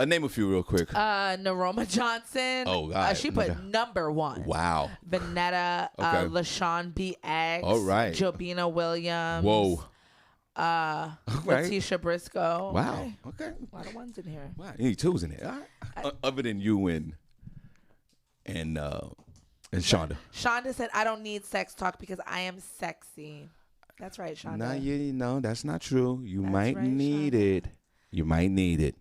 Name a few real quick. Naroma Johnson. Oh, God. She put number 1. Wow. Vanetta. Okay. LaShawn BX. All right. Jobina Williams. Whoa. Letitia Briscoe. Wow. Okay. A lot of ones in here. Wow. You need 2s in here. All right. Other than you and Shonda. Shonda said, I don't need sex talk because I am sexy. That's right, Shonda. No, that's not true. You might need it. You might need it.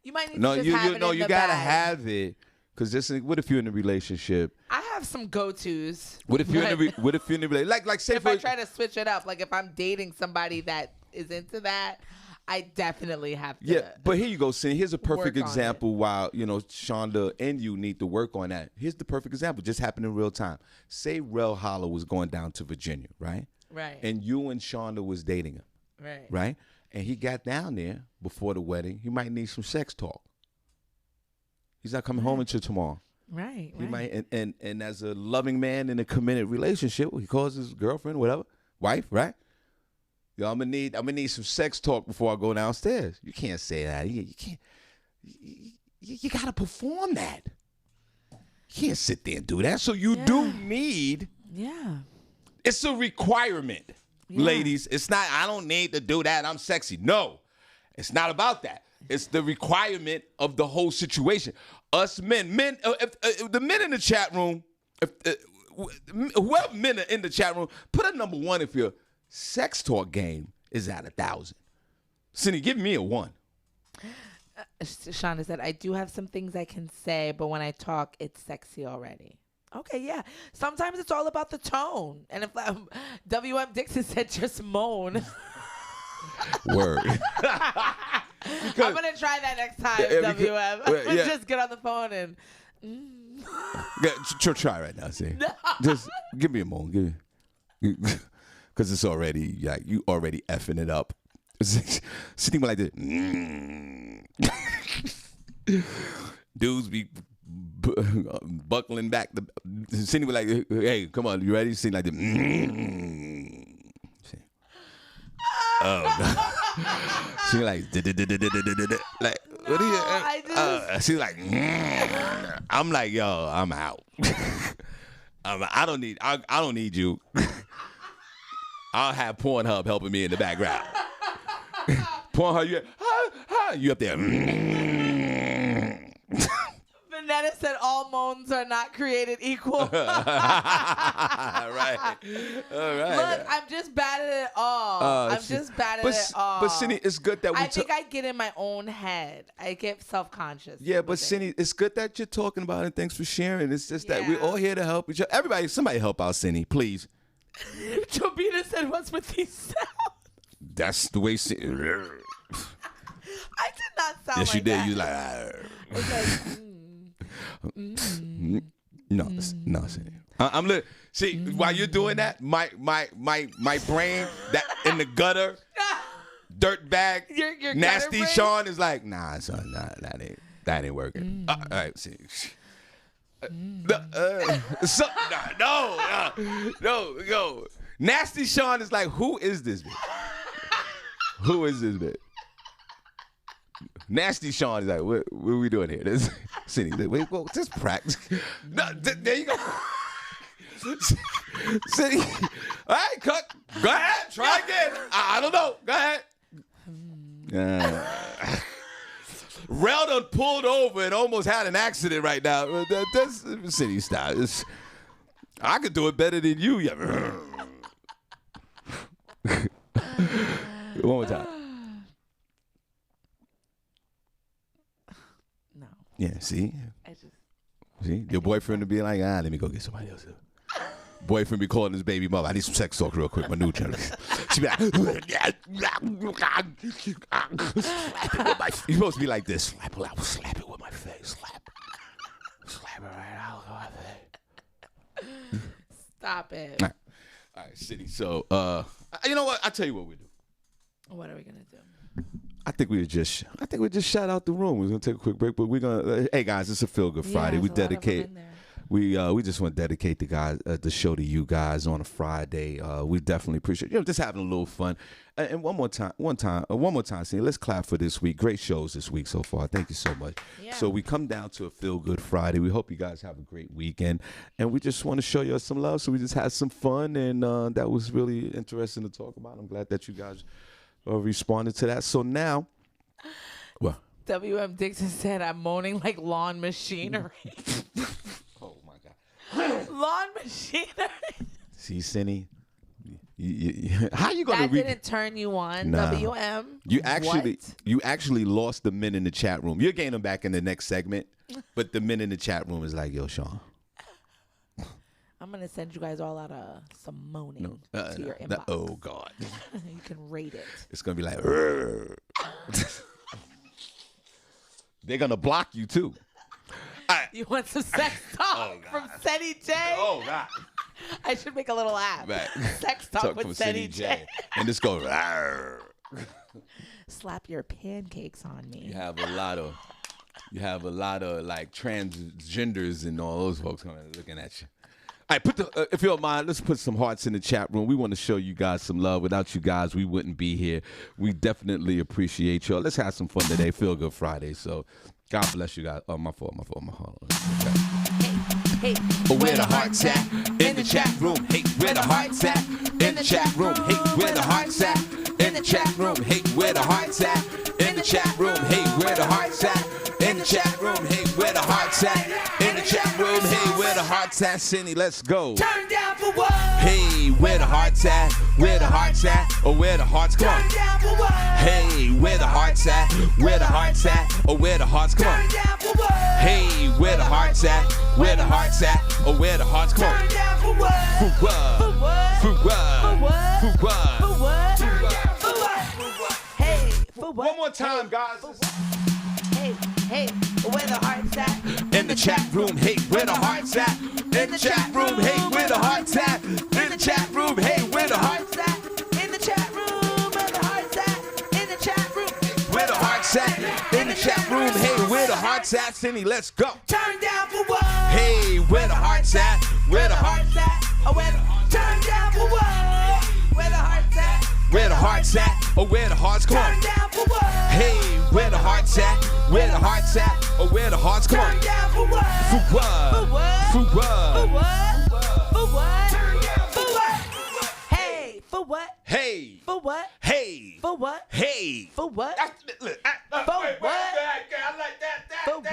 You might need to just have it in the you gotta have it. Because what if you're in a relationship? I have some go-tos. What if you're in a relationship? Like say if I try to switch it up, like if I'm dating somebody that is into that, I definitely have to. Yeah, but here you go, Sin. Here's a perfect example while, Shonda and you need to work on that. Here's the perfect example. Just happened in real time. Say Rel Holler was going down to Virginia, right? Right. And you and Shonda was dating him. Right. Right? And he got down there before the wedding. He might need some sex talk. He's not coming home until tomorrow. Right. He might, and as a loving man in a committed relationship, he calls his girlfriend, whatever, wife, right? Yo, I'm gonna need some sex talk before I go downstairs. You can't say that. You can't. You gotta perform that. You can't sit there and do that. So you do need. Yeah. It's a requirement, ladies. It's not. I don't need to do that. I'm sexy. No, it's not about that. It's the requirement of the whole situation. Us men. If the men in the chat room, whoever men are in the chat room, put a number 1 if your sex talk game is at 1,000. Senny, give me a 1. Shonda said, I do have some things I can say, but when I talk, it's sexy already. Okay, yeah. Sometimes it's all about the tone. And if W.M. Dixon said just moan. Word. I'm going to try that next time, W.M. I'm going to just get on the phone and... Try right now, see. No. Just give me a moan. Because it's already, you already effing it up. Sitting like this. dudes be buckling back. Senny was like, "Hey, come on, you ready?" Senny like, oh, God. She like, like, what are you? She's like, I'm like, yo, I'm out. I don't need you. I'll have Pornhub helping me in the background. Pornhub, you up there. Vanetta said all moans are not created equal. All right. Look, I'm just bad at it all. I'm just bad at it all. But Senny, it's good that I think I get in my own head. I get self-conscious. Yeah, but Senny, it's good that you're talking about it. And thanks for sharing. It's just that we're all here to help each other. Somebody help out Senny, please. Jobina said, "What's with these sounds?" That's the way Senny. I did not sound yes, like you did. that. You was like, No, Senny. I'm see, while you're doing that, my brain that in the gutter, dirt bag, your nasty gutter Shawn is like, nah, son, that ain't working. All right, see. No. Nasty Shawn is like, who is this bitch? Who is this bitch? Nasty Shawn is like, what are we doing here? This Senny, wait, well, just practice. No, there you go. Senny, all right, cut. Go ahead, try again. I don't know. Go ahead. Rel done pulled over and almost had an accident right now. That's Senny style. I could do it better than you. One more time. No. Yeah, see? See? Your boyfriend would be like, let me go get somebody else. Boyfriend be calling his baby mother. I need some sex talk real quick. My new channel. She be like, you're supposed to be like this. Slap it with my face. Slap it right out of my face. Stop it. All right, Senny. So, you know what? I'll tell you what we do. What are we gonna do? I think we just shout out the room. We're gonna take a quick break, but we're gonna. Hey guys, it's a Feel Good Friday. We dedicate. We just want to dedicate the show to you guys on a Friday. We definitely appreciate just having a little fun. And one more time, Senny, let's clap for this week. Great shows this week so far. Thank you so much. Yeah. So we come down to a Feel Good Friday. We hope you guys have a great weekend, and we just want to show you some love. So we just had some fun, and that was really interesting to talk about. I'm glad that you guys responded to that. So now, what? WM Dixon said, "I'm moaning like lawn machinery." Oh my God. Lawn machinery. See, Senny, how you gonna? That didn't turn you on, nah. WM. You actually lost the men in the chat room. You'll gain them back in the next segment, but the men in the chat room is like, yo, Shawn. I'm gonna send you guys all out some moaning to your inbox. Oh God. You can rate it. It's gonna be like, they're gonna block you too. You want some sex talk from Senny J? Oh God. I should make a little app. Right. Sex talk with Senny J. And just go. Slap your pancakes on me. You have a lot of like transgenders and all those folks coming looking at you. All right, if you don't mind, let's put some hearts in the chat room. We want to show you guys some love. Without you guys, we wouldn't be here. We definitely appreciate y'all. Let's have some fun today. Feel Good Friday. So, God bless you guys. Oh, my fault. Hey, where the hearts at? In the chat room. Hey, where the hearts at? In the chat room. Hey, where the hearts at? In the chat room. Hey, where the hearts at? In the chat room. Hey, where the hearts at? In the chat room. Hey, where the hearts at? In the chat room. Hey, where the hearts at? Senny, let's go. Turn down for what? Hey, where the hearts at? Where the hearts at? Or where the hearts come on? Turn down for what? Hey, where the hearts at? Where the hearts at? Or where the hearts come on? Turn down for what? Hey, where the hearts at? Where the hearts at? Or where the hearts come on? Turn down for what? For what? For what? For what? For what? For what? For what? For what? Hey, for what? One more time, guys. Hey, where the hearts at? In the chat room, hey, where the hearts at? In the chat room, hey, where the hearts at? In the chat room, hey, where the hearts at? In the chat room, where the hearts at? In the chat room, where the hearts at? In the chat room, hey, where the hearts hearts at, Senny? Let's go. Turn down for what? Hey, where the hearts at? Where the hearts at? Oh, turn down for what? Where the hearts at? Where the hearts at? Or where the hearts come Turn on? down for what? Hey, where the hearts at? Where the hearts at? Or where the hearts come on? Turn down for what? For what? For what? For For what? what? For what? For what? Hey, for what? Hey. For what? Hey. For what? Hey. For what? Look, For wait, what? I like that. For what?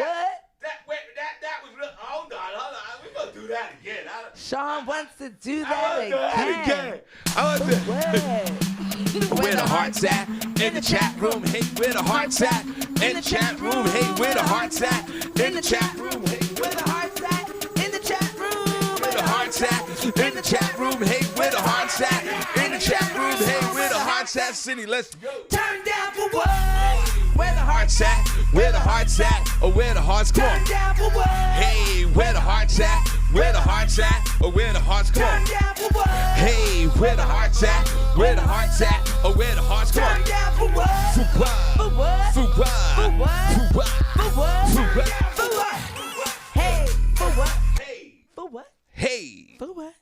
That was real. Hold on. We're going to do that again. Sean wants to do that again. I want For to. what? Where the hearts at? In the chat room. Hey, where the hearts at? In the chat room. Hey, where the hearts at? In the chat room. Hey, Where the hearts at? In the chat room. where the hearts at? In the chat room. Hey, where the hearts at? In the chat room. Hey, where the hearts at? City, let's go. Turn down for what? Where the Hearts at? Where the hearts at? Or where the hearts come Turn on? down for what? Hey, where the hearts at? Where the hearts at? Or where the hearts come Turn on? down for what? Hey, where the hearts at? Where the hearts at? Or where the hearts come Turn on? down for what? For what? For what? For what? For what? For what? For what? For what? For what? Hey, for what? Hey. For what? Hey. For what?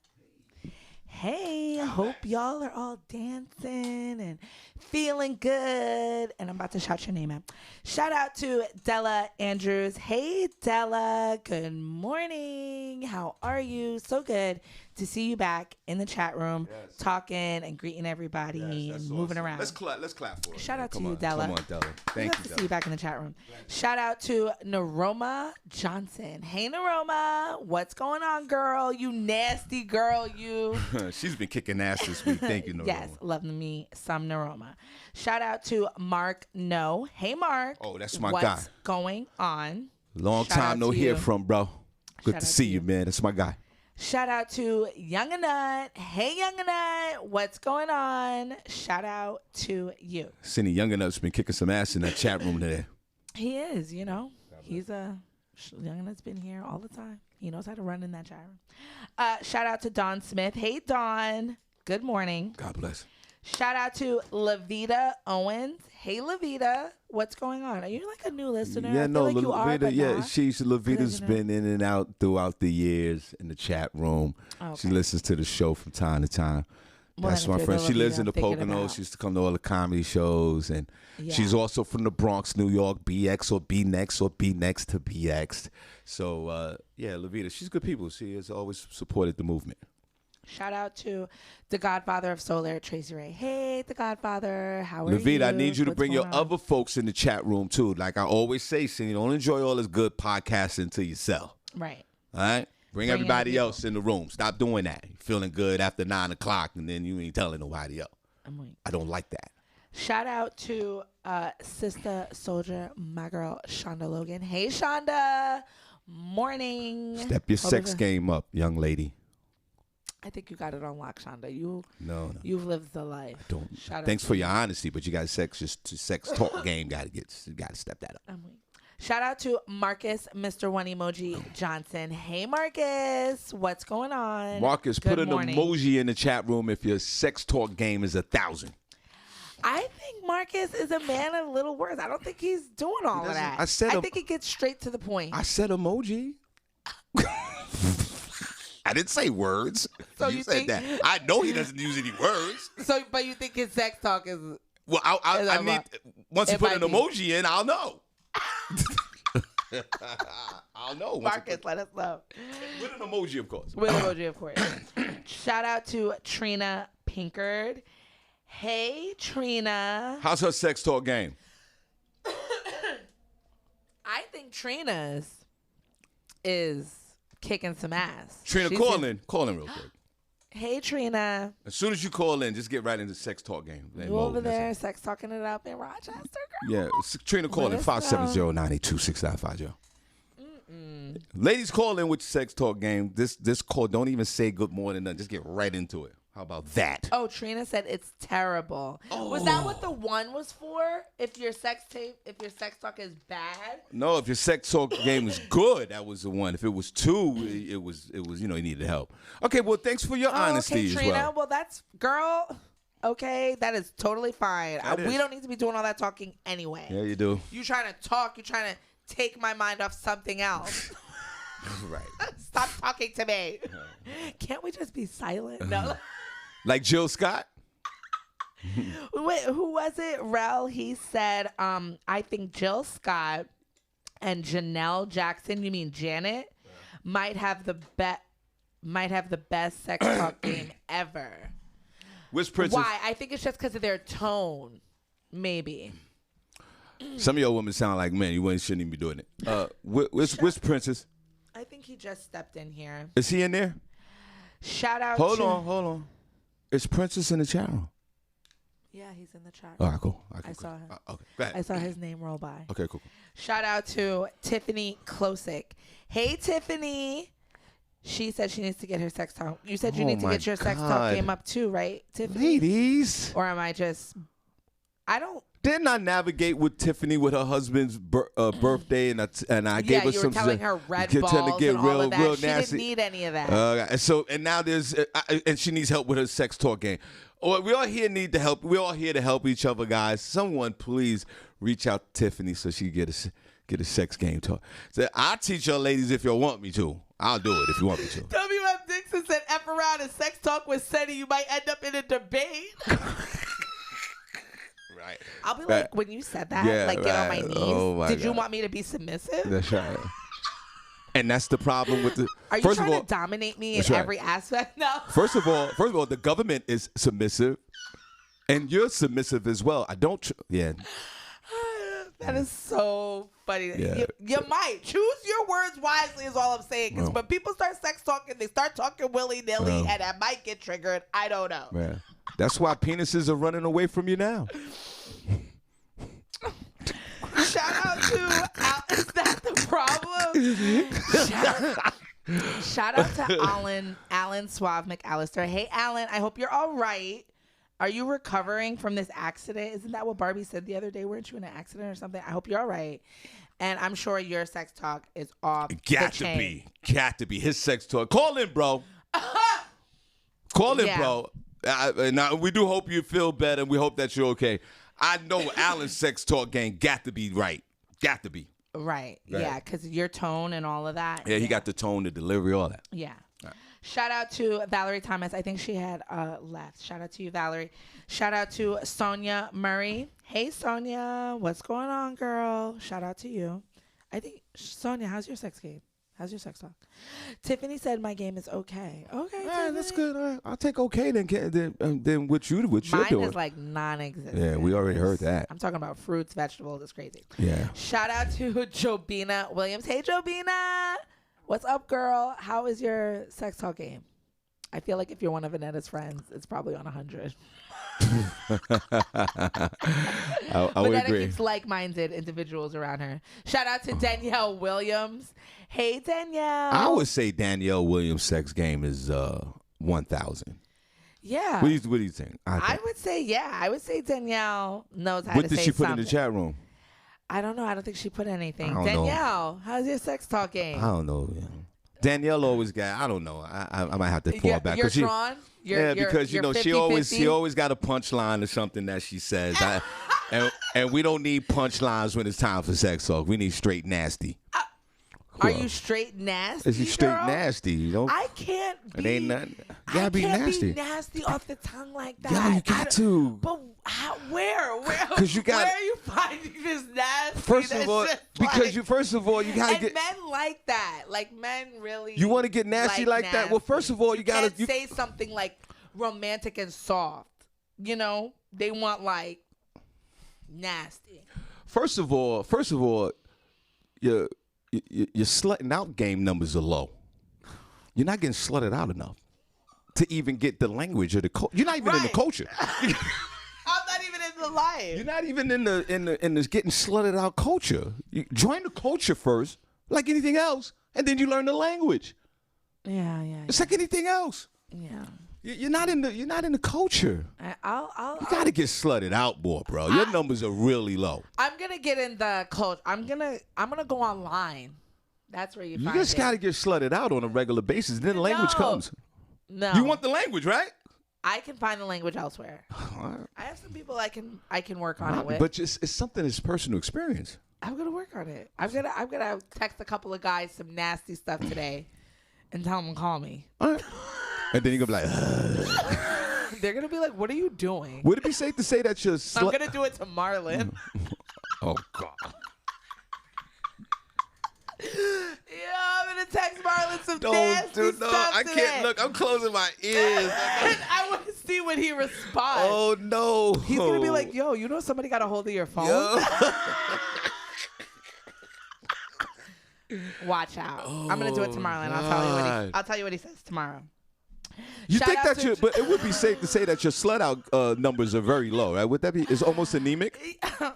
Hey, I hope y'all are all dancing and feeling good. And I'm about to shout your name out. Shout out to Della Andrews. Hey, Della. Good morning. How are you? So good to see you back in the chat room, talking and greeting everybody and moving around. Let's clap for it. Shout out to Come you, on. Della. Come on, Della. Thank Love you, to see you back in the chat room. Shout out to Naroma Johnson. Hey, Naroma. What's going on, girl? You nasty girl, you. Della. She's been kicking ass this week. Thank you, Noroma. Yes, love me some Naroma. Shout out to Mark No. Hey, Mark. Oh, that's my What's guy. going on? Long Shout out time no to hear you. from, bro. Good Shout to out see to you, you. man. That's my guy. Shout out to Young and Nut. Hey, Young and Nut. What's going on? Shout out to you. Cindy Young Enough's been kicking some ass in that chat room today. He is, you know. He's Young and Nut's been here all the time. He knows how to run in that chat room. Shout out to Dawn Smith. Hey, Dawn. Good morning. God bless. Shout out to Levita Owens. Hey, Levita. What's going on? Are you like a new listener? I feel like you are, but not. Levita's you know. been in and out throughout the years in the chat room. Okay. She listens to the show from time to time. Well, That's then my if friend. you're She the lives in Levita, the I'm thinking Poconos. about- She used to come to all the comedy shows, and Yeah. she's also from the Bronx, New York. BX or B next or B next to BX. So yeah, Levita, she's good people. She has always supported the movement. Shout out to the Godfather of Solar, Tracy Ray. Hey, the Godfather. How are you? Levita, I need you to What's bring your going on? other folks in the chat room too. Like I always say, Cindy, don't enjoy all this good podcasting to yourself. Right. All right? Bring in everybody people. else in the room. Stop doing that. You're feeling good after 9 o'clock and then you ain't telling nobody else. I'm weak. I don't like that. Shout out to Sister Soldier, my girl, Shonda Logan. Hey, Shonda. Morning. Step your Hope sex you're- game up, young lady. I think you got it on lock, Shonda. No. You've lived the life. Don't. Shout out Thanks to for you. your honesty, but you got sex talk game. Got to step that up. I'm weak. Shout out to Marcus, Mr. One Emoji Johnson. Hey, Marcus. What's going on? Marcus, Good put an morning. emoji in the chat room if your sex talk game is 1,000. I think Marcus is a man of little words. I don't think he's doing all of doesn't- that. I said I think he gets straight to the point. I said emoji. I didn't say words. So you you said think- that. I know he doesn't use any words. So, but you think his sex talk is? Well, I need once you it put an might be. emoji in, I'll know. I'll know. once you Marcus, put- let us know. with an emoji, of course. With emoji, of course. Shout out to Trina Pinkard. Hey, Trina. How's her sex talk game? I think Trina's is kicking some ass. Trina, She's call in real quick. Hey, Trina. As soon as you call in, just get right into sex talk game. You over there sex talking it up in Rochester, girl? Yeah, Trina, call in Let us know. 570-982-6950. Ladies, call in with your sex talk game. This call, don't even say good morning. Nothing. Just get right into it. How about that? Oh, Trina said it's terrible. Was that what the one was for? If your sex talk is bad? No, if your sex talk game is good, that was the one. If it was two, it was you needed help. Okay, well, thanks for your honesty okay, as Trina. well. Well, that's girl. Okay, that is totally fine. That We is. don't need to be doing all that talking anyway. Yeah, you do. You trying to talk? You trying to take my mind off something else. Right. Stop talking to me. Can't we just be silent? No. Like Jill Scott? Wait, who was it? Rel, he said, I think Jill Scott and Janelle Jackson, you mean Janet, might have the best sex talk game ever. Which princess? Why? I think it's just because of their tone. Maybe. Some of your women sound like men. You shouldn't even be doing it. Which princess? I think he just stepped in here. Is he in there? Shout out Hold to... on. Is Princess in the chat room? Yeah, he's in the chat. All right, cool. I saw him. Okay, go ahead. I saw his name roll by. Okay, cool. Shout out to Tiffany Klosick. Hey, Tiffany. She said she needs to get her sex talk. You said you need to get your sex talk game up too, right, Tiffany? Ladies. Or am I just... Didn't I navigate with Tiffany with her husband's birthday, and I gave her some... Yeah, you were telling her red balls and all of that. She didn't need any of that. And now there's... and she needs help with her sex talk game. We all here need to help. We're all here to help each other, guys. Someone please reach out to Tiffany so she can get a sex game talk. So I'll teach y'all ladies if y'all want me to. I'll do it if you want me to. WF Dixon said, F around and sex talk with Senny, you might end up in a debate. Right. I'll be like, when you said that, get on my knees. Oh Did you want me to be submissive? That's right. And that's the problem with the... Are you trying to dominate me in every aspect now? First of all, the government is submissive, and you're submissive as well. That is so funny. Yeah. You might choose your words wisely is all I'm saying. Because when people start sex talking, they start talking willy-nilly, and I might get triggered. I don't know. Yeah. That's why penises are running away from you now. Shout out to is that the problem? Shout out to Alan Suave McAllister. Hey, Alan, I hope you're all right. Are you recovering from this accident? Isn't that what Barbie said the other day? Weren't you in an accident or something? I hope you're all right. And I'm sure your sex talk is off the chain. Got to be. His sex talk. Call in, bro. Call in, bro. We do hope you feel better, and we hope that you're okay. I know Alan's sex talk game got to be right. Got to be. Right. Yeah, because your tone and all of that. Yeah, he got the tone, the delivery, all that. Yeah. Right. Shout out to Valerie Thomas. I think she had left. Shout out to you, Valerie. Shout out to Sonia Murray. Hey, Sonia. What's going on, girl? Shout out to you. I think, Sonia, how's your sex game? How's your sex talk? Tiffany said my game is okay. Okay, that's good. All right. I'll take okay then what you're doing. Mine is like non-existent. Yeah, we already heard that. I'm talking about fruits, vegetables. It's crazy. Yeah. Shout out to Jobina Williams. Hey, Jobina. What's up, girl? How is your sex talk game? I feel like if you're one of Anetta's friends, it's probably on 100. I would agree. Keeps like-minded individuals around her. Shout out to Danielle Williams. Hey, Danielle. I would say Danielle Williams' sex game is 1,000. Yeah. What do you think? I would say Danielle knows how to say something. What did she put in the chat room? I don't know. I don't think she put anything. Danielle, know. How's your sex talk game? I don't know. Yeah. Danielle always got. I don't know. I might have to fall back. You're drawn. Because she 50-50? she always got a punchline or something that she says. And we don't need punchlines when it's time for sex talk. We need straight nasty. Are you straight nasty? Is she straight nasty? You know? I can't be. It ain't nothing. You gotta be nasty. Be nasty off the tongue like that. Yeah, you got to. But where? Because you got. Where are you finding this nasty? First of all, you gotta get. And men like that. Like men really. You want to get nasty like that? Well, first of all, you gotta say something like romantic and soft. You know, they want like nasty. First of all, your slutting out game numbers are low. You're not getting slutted out enough to even get the language or the culture. You're not even in the culture. I'm not even in the life. You're not even in the getting slutted out culture. You join the culture first, like anything else, and then you learn the language. Yeah. It's like anything else. Yeah. You're not in the culture. You gotta get slutted out more, bro. Your numbers are really low. I'm gonna get in the culture. I'm gonna go online. That's where you find it. You just gotta get slutted out on a regular basis. Then the language comes. No. You want the language, right? I can find the language elsewhere. I have some people I can work on it with. But it's something that's personal experience. I'm gonna work on it. I'm gonna text a couple of guys some nasty stuff today, and tell them to call me. All right. And then you're gonna be like, they're gonna be like, "What are you doing?" Would it be safe to say that you're? I'm gonna do it to Marlon. Oh God. Yeah, I'm gonna text Marlon some nasty stuff I today. can't look. I'm closing my ears. And I want to see when he responds. Oh no. He's gonna be like, "Yo, you know somebody got a hold of your phone." Yo. Watch out! I'm gonna do it tomorrow, and I'll tell you what he says tomorrow. You Shout think out that but it would be safe to say that your slut out numbers are very low, right? Would that be? It's almost anemic. Yeah.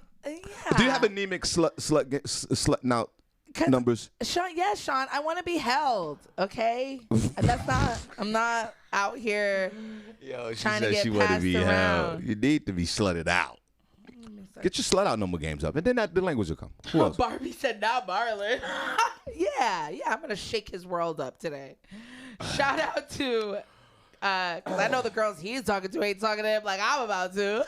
Do you have anemic slutting out numbers? Shawn, yes, Shawn. I want to be held. Okay, I'm not out here. Yo, she trying said to get she want to passed be around. held. You need to be slutted out. Get your slut out number games up, and then the language will come. Who else? Barbi said, "Not Marlon." yeah. I'm gonna shake his world up today. Shout out to, because I know the girls he's talking to ain't talking to him like I'm about to.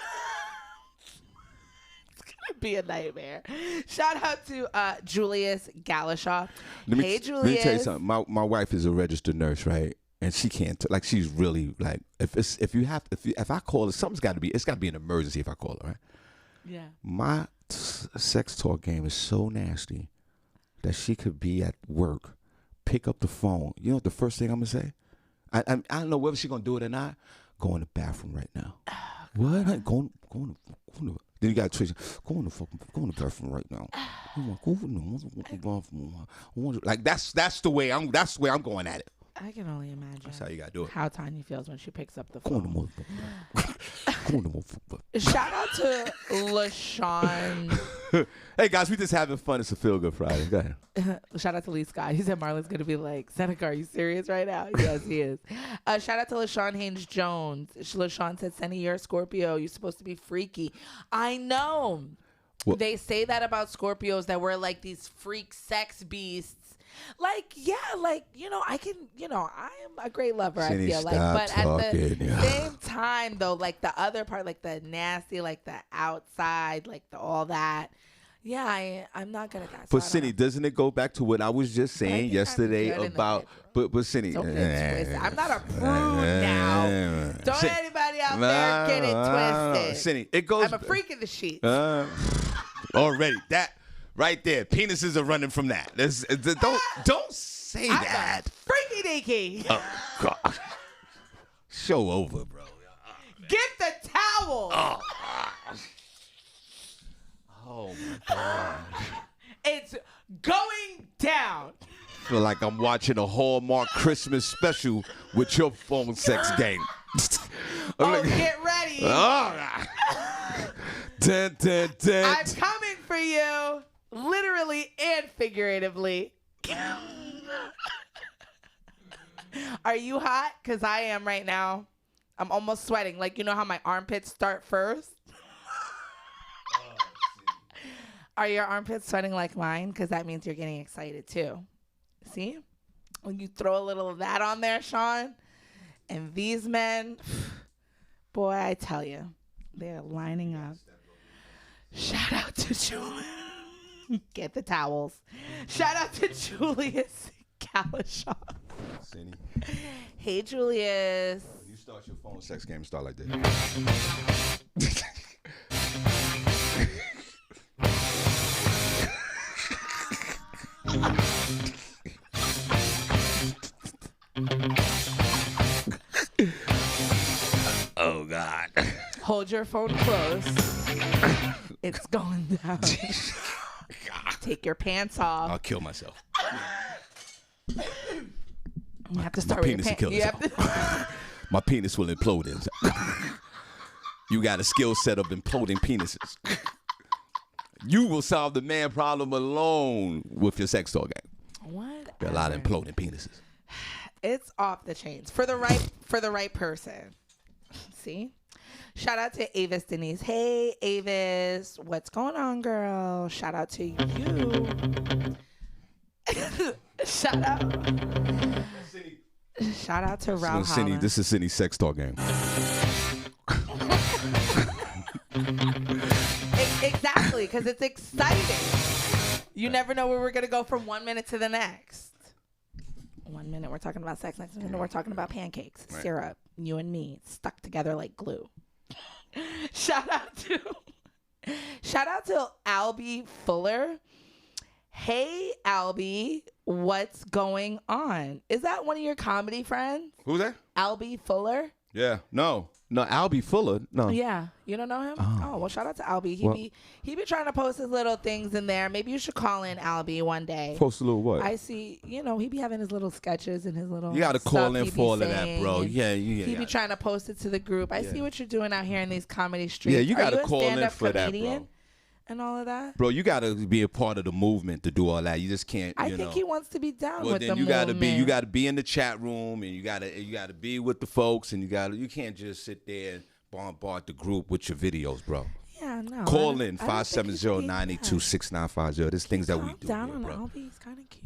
It's gonna be a nightmare. Shout out to Julius Galashaw. Hey, Julius. Let me tell you something. My wife is a registered nurse, right? And she can't she's really like if I call her, something's got to be. It's got to be an emergency if I call her, right? Yeah. My sex talk game is so nasty that she could be at work, pick up the phone. You know what the first thing I'm gonna say? I don't know whether she's gonna do it or not. Go in the bathroom right now. What? Go in the. Then you got Tricia. Go in the bathroom right now. Like that's the way I'm going at it. I can only imagine. That's how you gotta do it. How Tanya feels when she picks up the Go in the phone. motherfucker. Shout out to LaShawn. Hey guys, we just having fun. It's a feel good Friday. Go ahead. Shout out to Lee Scott. He said Marlon's gonna be like, Seneca, are you serious right now? Yes, he is. Shout out to LaShawn Haynes Jones. LaShawn said, Senny, you're a Scorpio. You're supposed to be freaky. I know. Well, they say that about Scorpios, that we're like these freak sex beasts. Like, yeah, like, I can, I am a great lover, I feel like. But at the same time, though, like the other part, like the nasty, like the outside, like all that. Yeah, I'm not going to. But Senny, doesn't it go back to what I was just saying yesterday about, but Senny. I'm not a prude now. Don't let anybody out there get it twisted. Senny, it goes. I'm a freak in the sheets. Already, that. Right there, penises are running from that. Don't say that. Freaky deaky. Oh God, show over, bro. Get the towel. Oh my God. It's going down. Feel like I'm watching a Hallmark Christmas special with your phone sex game. Get ready. All right. Dun, dun, dun. I'm coming for you. Literally and figuratively. Are you hot? Because I am right now. I'm almost sweating. Like, you know how my armpits start first? Are your armpits sweating like mine? Because that means you're getting excited too. See? When you throw a little of that on there, Shawn, and these men, boy, I tell you, they're lining up. Shout out to Julius. Get the towels. Shout out to Julius Galashaw. Senny. Hey, Julius. When you start your phone sex game, start like this. Oh, God. Hold your phone close. It's going down. Take your pants off. I'll kill myself. You have to start My with penis your will kill pants. itself. My penis will implode inside. You got a skill set of imploding penises. You will solve the man problem alone with your sex toy game. What? There are a lot of imploding penises. It's off the chains for the right person. See? Shout out to Avis Denise. Hey, Avis. What's going on, girl? Shout out to you. Shout out to Ralph Holland. This is Senny's sex talk game. Exactly. because it's exciting. You never know where we're going to go from 1 minute to the next. 1 minute we're talking about sex, next minute we're talking about pancakes, syrup, you and me stuck together like glue. Shout out to Albie Fuller. Hey, Albie, what's going on? Is that one of your comedy friends? Who's that? Albie Fuller? Yeah. No, Albie Fuller. No. Yeah. You don't know him? Oh, well, shout out to Albie. He be trying to post his little things in there. Maybe you should call in Albie one day. Post a little what? I see, he be having his little sketches and his little You got to call in for all of that, bro. Yeah. He be trying to post it to the group. I see what you're doing out here in these comedy streets. Yeah, you got to Are you a call in stand-up for that, comedian bro. And all of that? Bro, you got to be a part of the movement to do all that. You just can't, I think he wants to be down with the then you movement. you got to be in the chat room, and you got to be with the folks, and you can't just sit there and bombard the group with your videos, bro. Yeah, no. Call in 570-982-6950. There's things that we do down here, on bro. Albie. He's kind of cute.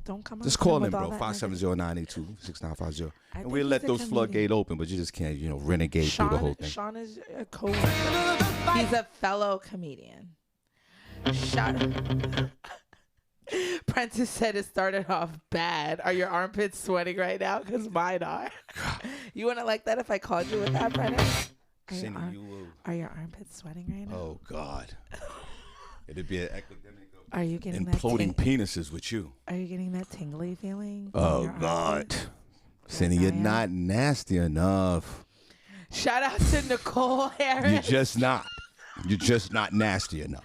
Don't come. Just call in, bro. 570-982-6950. And we'll let those floodgates open, but you just can't, renegade through the whole thing. Sean is a He's a fellow comedian. Prentice said it started off bad. Are your armpits sweating right now? Because mine are. You wouldn't like that if I called you with that, Prentice? Are your armpits sweating right now? Oh, God. It'd be an epidemic Are you getting imploding penises with you. Are you getting that tingly feeling? Oh, God. Senny, you're not nasty enough. Shout out to Nicole Harris. You're just not. You're just not nasty enough.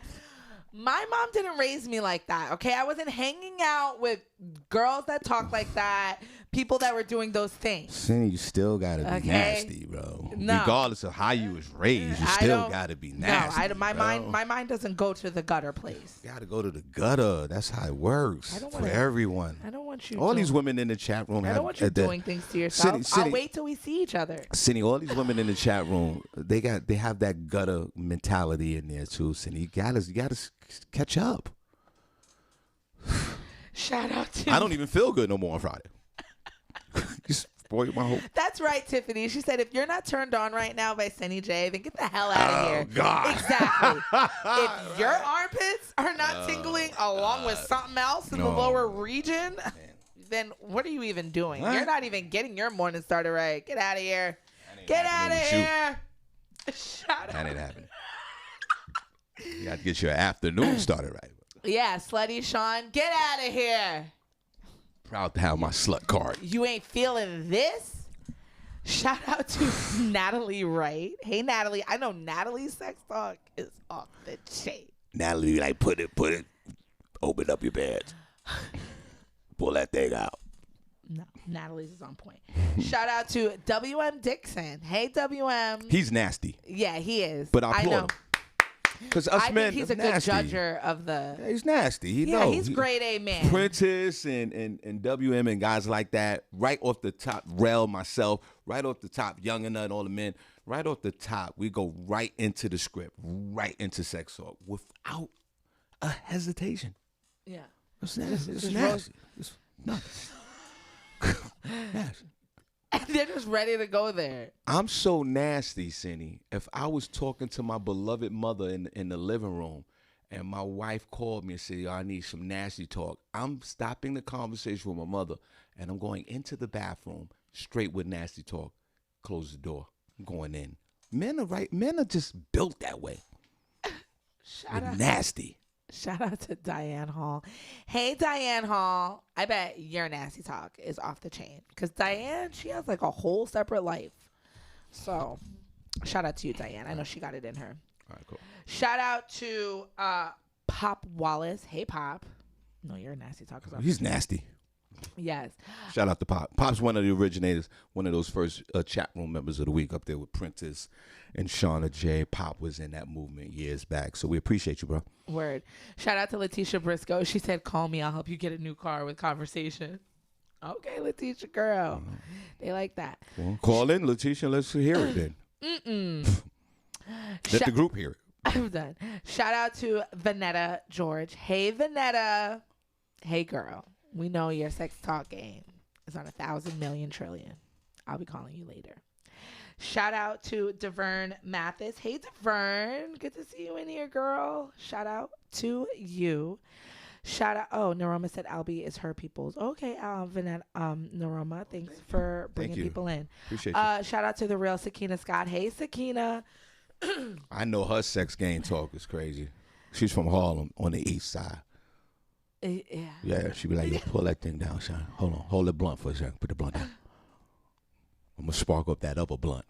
My mom didn't raise me like that, okay? I wasn't hanging out with girls that talk like that, people that were doing those things. Senny, you still got to be nasty, bro. No. Regardless of how you was raised, you still got to be nasty. No, my mind doesn't go to the gutter place. You got to go to the gutter. That's how it works for everyone. I don't want you all these women in the chat room. I don't want you doing things to yourself. I'll wait till we see each other. Senny, all these women in the chat room, they have that gutter mentality in there too, Senny. You got to catch up. Shout out to I don't even feel good no more on Friday. You spoiled my whole. That's right, Tiffany. She said, if you're not turned on right now by Senny J, then get the hell out of here. Oh, God. Exactly. If your armpits are not tingling along with something else in the lower region, then what are you even doing? What? You're not even getting your morning started right. Get out of here. Get out of here. Shut up. That ain't happening. You got to get your afternoon started right. Yeah, slutty Sean, get out of here. Proud to have my slut card. You ain't feeling this? Shout out to Natalie Wright. Hey, Natalie. I know Natalie's sex talk is off the chain. Natalie, like, put it. Open up your bed. Pull that thing out. No, Natalie's is on point. Shout out to WM Dixon. Hey, WM. He's nasty. Yeah, he is. But I applaud him. Because us men, think he's a good judger of the. Yeah, he's nasty. He knows. He's grade A man. Prentice and WM and guys like that, right off the top. Rel, myself, right off the top. Young and all the men, right off the top. We go right into the script, right into sex talk without a hesitation. Yeah, it's nasty. It's nasty. It's nuts. Nasty. And they're just ready to go there. I'm so nasty, Senny. If I was talking to my beloved mother in the living room and my wife called me and said, I need some nasty talk, I'm stopping the conversation with my mother and I'm going into the bathroom straight with nasty talk. Close the door. I'm going in. Men are just built that way. Nasty. Shout out to Diane Hall. Hey, Diane Hall. I bet your nasty talk is off the chain. Because Diane, she has like a whole separate life. So, shout out to you, Diane. I know she got it in her. All right, cool. Shout out to Pop Wallace. Hey, Pop. No, you're a nasty talker. He's nasty. Yes. Shout out to Pop. Pop's one of the originators, one of those first chat room members of the week up there with Prentice and Shauna J. Pop was in that movement years back. So we appreciate you, bro. Word. Shout out to Letitia Briscoe. She said, call me. I'll help you get a new car with conversation. Okay, Letitia, girl. They like that. Well, call in, Letitia. Let's hear it then. Let the group hear it. I'm done. Shout out to Vanetta George. Hey, Vanetta. Hey, girl. We know your sex talk game is on 1,000 million trillion. I'll be calling you later. Shout out to Devern Mathis. Hey, Devern. Good to see you in here, girl. Shout out to you. Shout out. Oh, Naroma said Albie is her people's. Okay, Naroma. Thanks for bringing people in. Appreciate you. Shout out to the real Sakina Scott. Hey, Sakina. I know her sex game talk is crazy. She's from Harlem on the east side. Yeah. Yeah, she be like, yo, pull that thing down, son. Hold on. Hold the blunt for a second. Put the blunt down. I'm going to spark up that other blunt.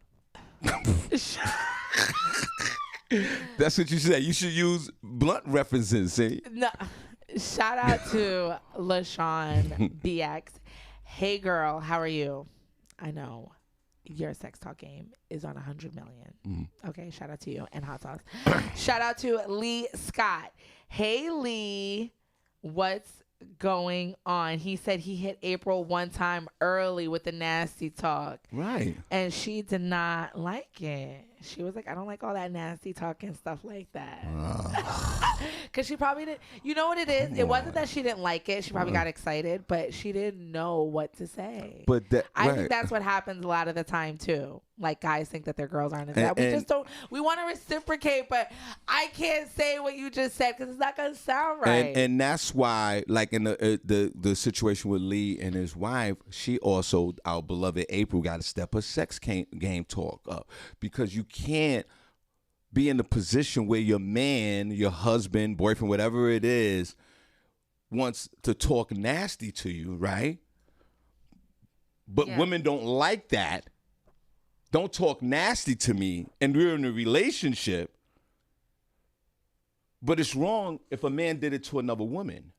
That's what you said. You should use blunt references, see? No. Shout out to LaShawn BX. Hey, girl, how are you? I know your sex talk game is on 100 million. Okay, shout out to you and hot sauce. Shout out to Lee Scott. Hey, Lee, what's going on? He said he hit April one time early with the nasty talk. Right. And she did not like it. She was like, I don't like all that nasty talk and stuff like that. Because she probably didn't. You know what it is? It wasn't that she didn't like it. She probably got excited, but she didn't know what to say. But I think that's what happens a lot of the time, too. Like, guys think that their girls aren't as that. We just don't. We want to reciprocate, but I can't say what you just said because it's not going to sound right. And that's why, like in the situation with Lee and his wife, she also, our beloved April, got to step her sex game talk up, because you can't be in the position where your man, your husband, boyfriend, whatever it is, wants to talk nasty to you, right? But women don't like that. Don't talk nasty to me, and we're in a relationship. But it's wrong if a man did it to another woman.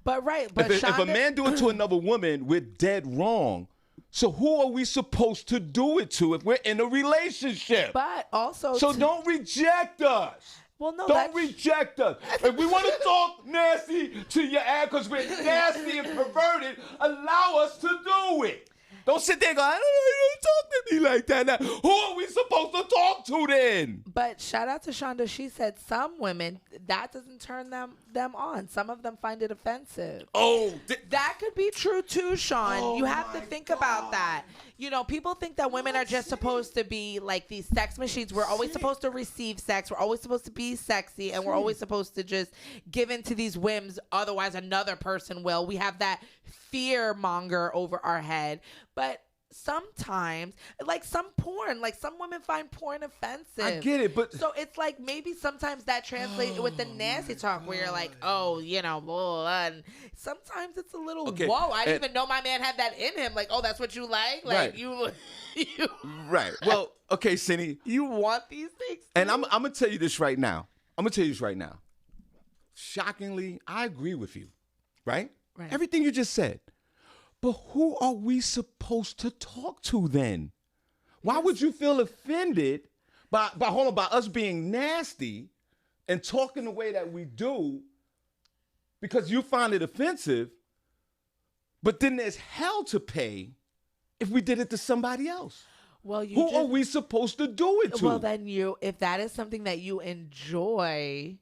But if a man do it to another woman, we're dead wrong. So who are we supposed to do it to if we're in a relationship? But also, so don't reject us. Well, no, don't reject us. If we want to talk nasty to your ass because we're nasty and perverted, allow us to do it. Don't sit there and go, I don't know, you don't talk to me like that. Now, who are we supposed to talk to then? But shout out to Shonda. She said some women, that doesn't turn them on. Some of them find it offensive. Oh. That could be true too, Sean. You have to think about that. You know, people think that women are just supposed to be like these sex machines. We're always supposed to receive sex. We're always supposed to be sexy. And we're always supposed to just give into these whims. Otherwise, another person will. We have that fear monger over our head. But sometimes, like some porn, like some women find porn offensive. I get it, but so it's like maybe sometimes that translates with the nasty talk where you're like, oh, you know, blah, and sometimes it's a little, whoa, I didn't even know my man had that in him. Like, oh, that's what you like? Like, right. you Right. Well, okay, Senny. You want these things too? And I'm going to tell you this right now. Shockingly, I agree with you, right? Everything you just said. But who are we supposed to talk to then? Why would you feel offended by us being nasty and talking the way that we do because you find it offensive, but then there's hell to pay if we did it to somebody else? Well, who are we supposed to do it to? Well, then if that is something that you enjoy,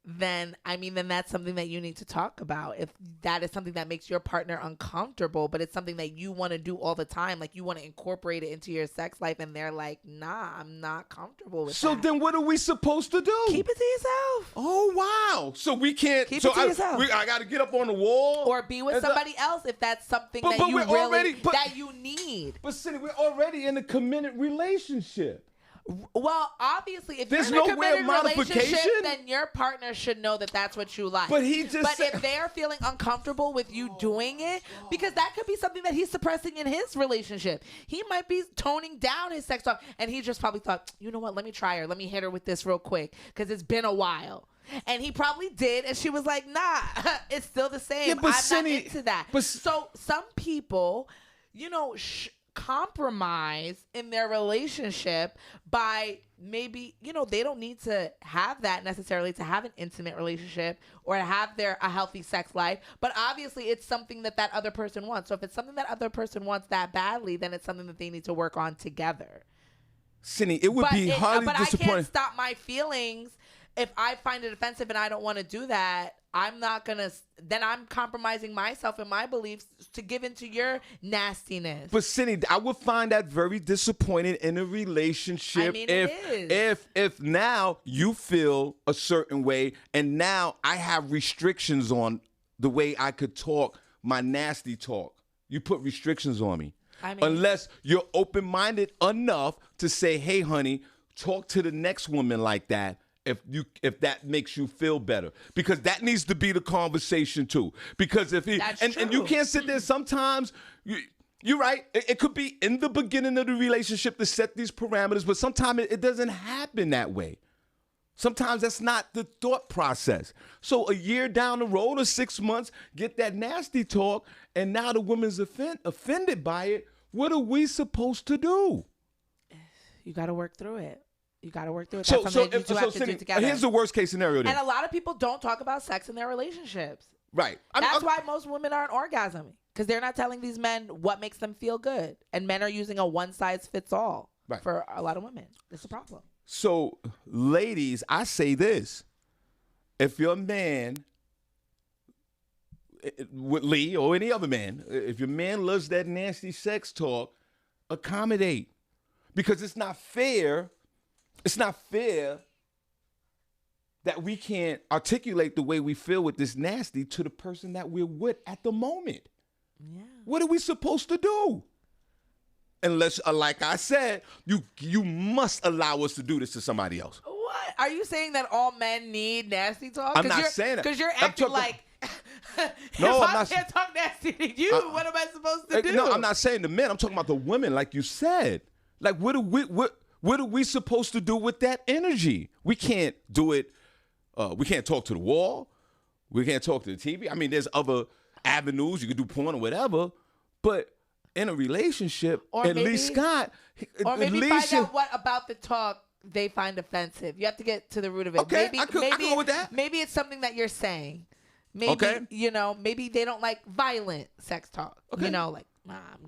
then that's something that you need to talk about. If that is something that makes your partner uncomfortable, but it's something that you want to do all the time, like you want to incorporate it into your sex life, and they're like, nah, I'm not comfortable with that. So then what are we supposed to do? Keep it to yourself. Oh, wow. So we can't. Keep it to yourself. I got to get up on the wall. Or be with somebody else if that's something that you really, that you need. But Senny, we're already in a committed relationship. Well, obviously, if there's you're in a committed modification, relationship, then your partner should know that that's what you like. But if they're feeling uncomfortable with you doing it, because that could be something that he's suppressing in his relationship. He might be toning down his sex talk, and he just probably thought, you know what, let me try her. Let me hit her with this real quick, because it's been a while. And he probably did, and she was like, nah, it's still the same. Yeah, but I'm not into that. So some people, you know, compromise in their relationship by maybe, you know, they don't need to have that necessarily to have an intimate relationship or to have a healthy sex life, but obviously it's something that other person wants. So if it's something that other person wants that badly, then it's something that they need to work on together. Senny, it would be highly disappointing. I can't stop my feelings if I find it offensive and I don't want to do that. I'm not gonna. Then I'm compromising myself and my beliefs to give into your nastiness. But Senny, I would find that very disappointing in a relationship. I mean, it is. If now you feel a certain way, and now I have restrictions on the way I could talk my nasty talk. You put restrictions on me. I mean, unless you're open-minded enough to say, "Hey, honey, talk to the next woman like that." If that makes you feel better, because that needs to be the conversation too. Because if and you can't sit there. Sometimes you're right. It could be in the beginning of the relationship to set these parameters, but sometimes it doesn't happen that way. Sometimes that's not the thought process. So a year down the road or 6 months, get that nasty talk, and now the woman's offended by it. What are we supposed to do? You got to work through it. You got to work through it. So, That's something you two have to do together. Here's the worst case scenario then. And a lot of people don't talk about sex in their relationships. Right. That's why most women aren't orgasming, because they're not telling these men what makes them feel good. And men are using a one-size-fits-all for a lot of women. It's a problem. So, ladies, I say this. If your man, with Lee or any other man, if your man loves that nasty sex talk, accommodate. Because it's not fair. It's not fair that we can't articulate the way we feel with this nasty to the person that we're with at the moment. Yeah. What are we supposed to do? Unless, like I said, you must allow us to do this to somebody else. What? Are you saying that all men need nasty talk? I'm not saying that. Because you're acting like, no, if I'm not. Can't talk nasty to you, what am I supposed to do? No, I'm not saying the men. I'm talking about the women, like you said. Like, what are we supposed to do with that energy? We can't do it. We can't talk to the wall. We can't talk to the TV. I mean, there's other avenues. You can do porn or whatever. But in a relationship, or at least Scott. Or maybe find out what about the talk they find offensive. You have to get to the root of it. Okay, I could go with that. Maybe it's something that you're saying. Maybe, maybe they don't like violent sex talk. Okay. Like,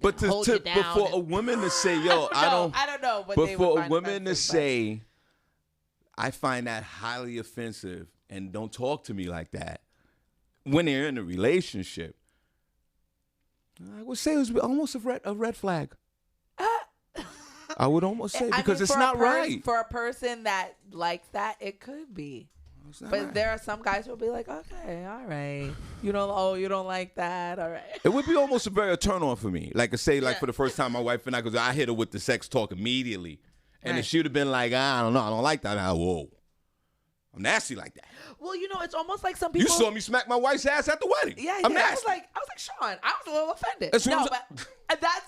but before a woman to say, yo, I don't know. But for a woman to say, I find that highly offensive and don't talk to me like that when they're in a relationship, I would say it was almost a red flag. I would almost say, because it's not right. For a person that likes that, it could be. But there are some guys who will be like, okay, all right. You don't like that, all right. It would be almost a turn on for me. Like I say, for the first time, my wife and I hit her with the sex talk immediately. And if she would have been like, I don't know, I don't like that. Whoa. I'm nasty like that. Well, it's almost like some people. You saw me smack my wife's ass at the wedding. Yeah, I'm nasty. I was like, Shawn, I was a little offended. That's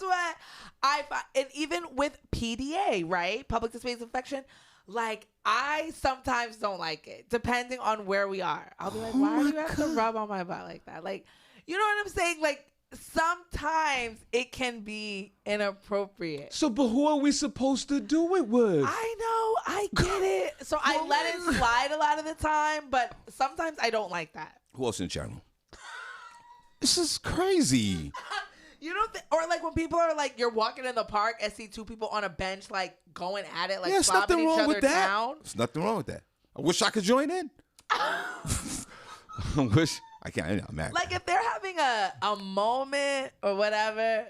what I find. And even with PDA, right? Public displays of affection. Like, I sometimes don't like it, depending on where we are. I'll be like, why do you have to rub on my butt like that? Like, you know what I'm saying? Like, sometimes it can be inappropriate. So, but who are we supposed to do it with? I know, I get it. So I let it slide a lot of the time, but sometimes I don't like that. Who else in the channel? This is crazy. You don't or like when people are like, you're walking in the park and see two people on a bench like going at it, like slobbing each other down. There's nothing wrong with that. I wish I could join in. I wish I can't. I'm married. Like if they're having a moment or whatever.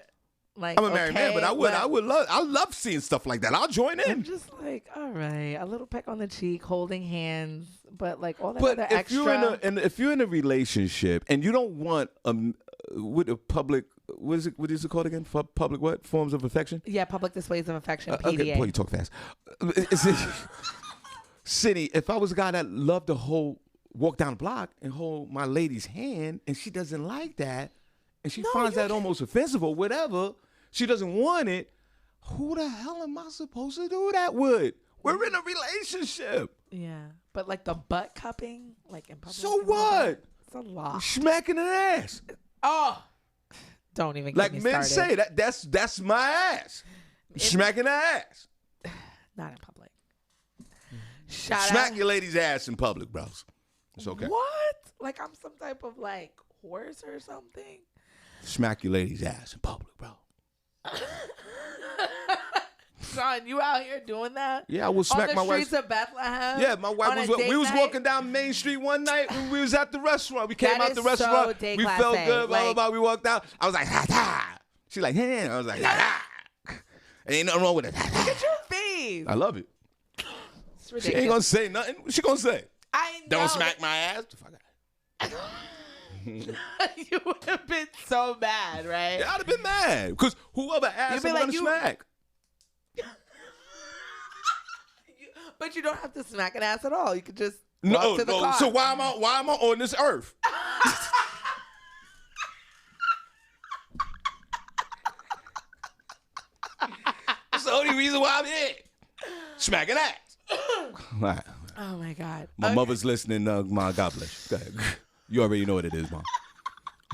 Like, I'm a married man, but I love seeing stuff like that. I'll join in. I'm just like, all right, a little peck on the cheek, holding hands, but like all that other extra. If you're in a relationship and you don't want with a public. What is it called again? Public what? Forms of affection? Yeah, public displays of affection, PDA. Okay, boy, you talk fast. Senny, if I was a guy that loved to walk down the block and hold my lady's hand, and she doesn't like that, and she finds that almost offensive or whatever, she doesn't want it, who the hell am I supposed to do that with? We're in a relationship. Yeah, but like the butt cupping, like in public. So what? It's a lot. Smacking an ass. Oh. Don't even get me men started. say that's my ass. Smacking the ass. Not in public. Smack your lady's ass in public, bros. It's okay. What? Like I'm some type of like horse or something? Smack your lady's ass in public, bro. Shawn, Sean, you out here doing that? Yeah, I will smack my on the wife. streets of Bethlehem. Yeah, my wife on was. a date We was night? walking down Main Street one night when we was at the restaurant. We came That out is the so restaurant. day We class felt A. good. Blah blah Like- blah. We walked out. I was like, ha ha. She like, hey. I was like, ha ha. Ain't nothing wrong with it. Look at your face. I love it. It's She ridiculous. ain't gonna say nothing. What she gonna say? I know. Don't smack my ass. You would have been so mad, right? Yeah, I'd have been mad because whoever asked, You'd be I'm like, gonna you- smack. But you don't have to smack an ass at all. You could just No, walk to the no. car. So why am I on this earth? That's the only reason why I'm here. Smacking ass. All right. Oh my God. My Okay. mother's listening. My God bless you. Go ahead. You already know what it is, Mom.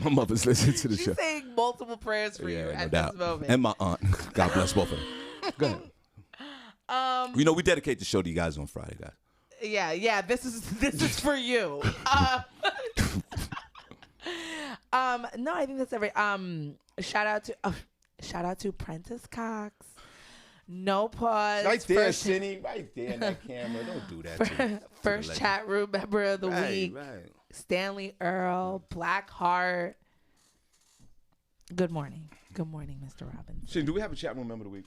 My mother's listening to the show. She's saying multiple prayers for you Yeah, no at doubt. this moment. And my aunt. God bless both of them. Go ahead. You know, we dedicate the show to you guys on Friday, guys. Yeah. This is for you. No, I think that's every. Shout out to Prentice Cox. No pause. Right there, First- Senny. Right there in that camera. Don't do that to me. First chat room member of the week. Right. Stanley Earl, Blackheart. Good morning, Mr. Robbins. Senny, do we have a chat room member of the week?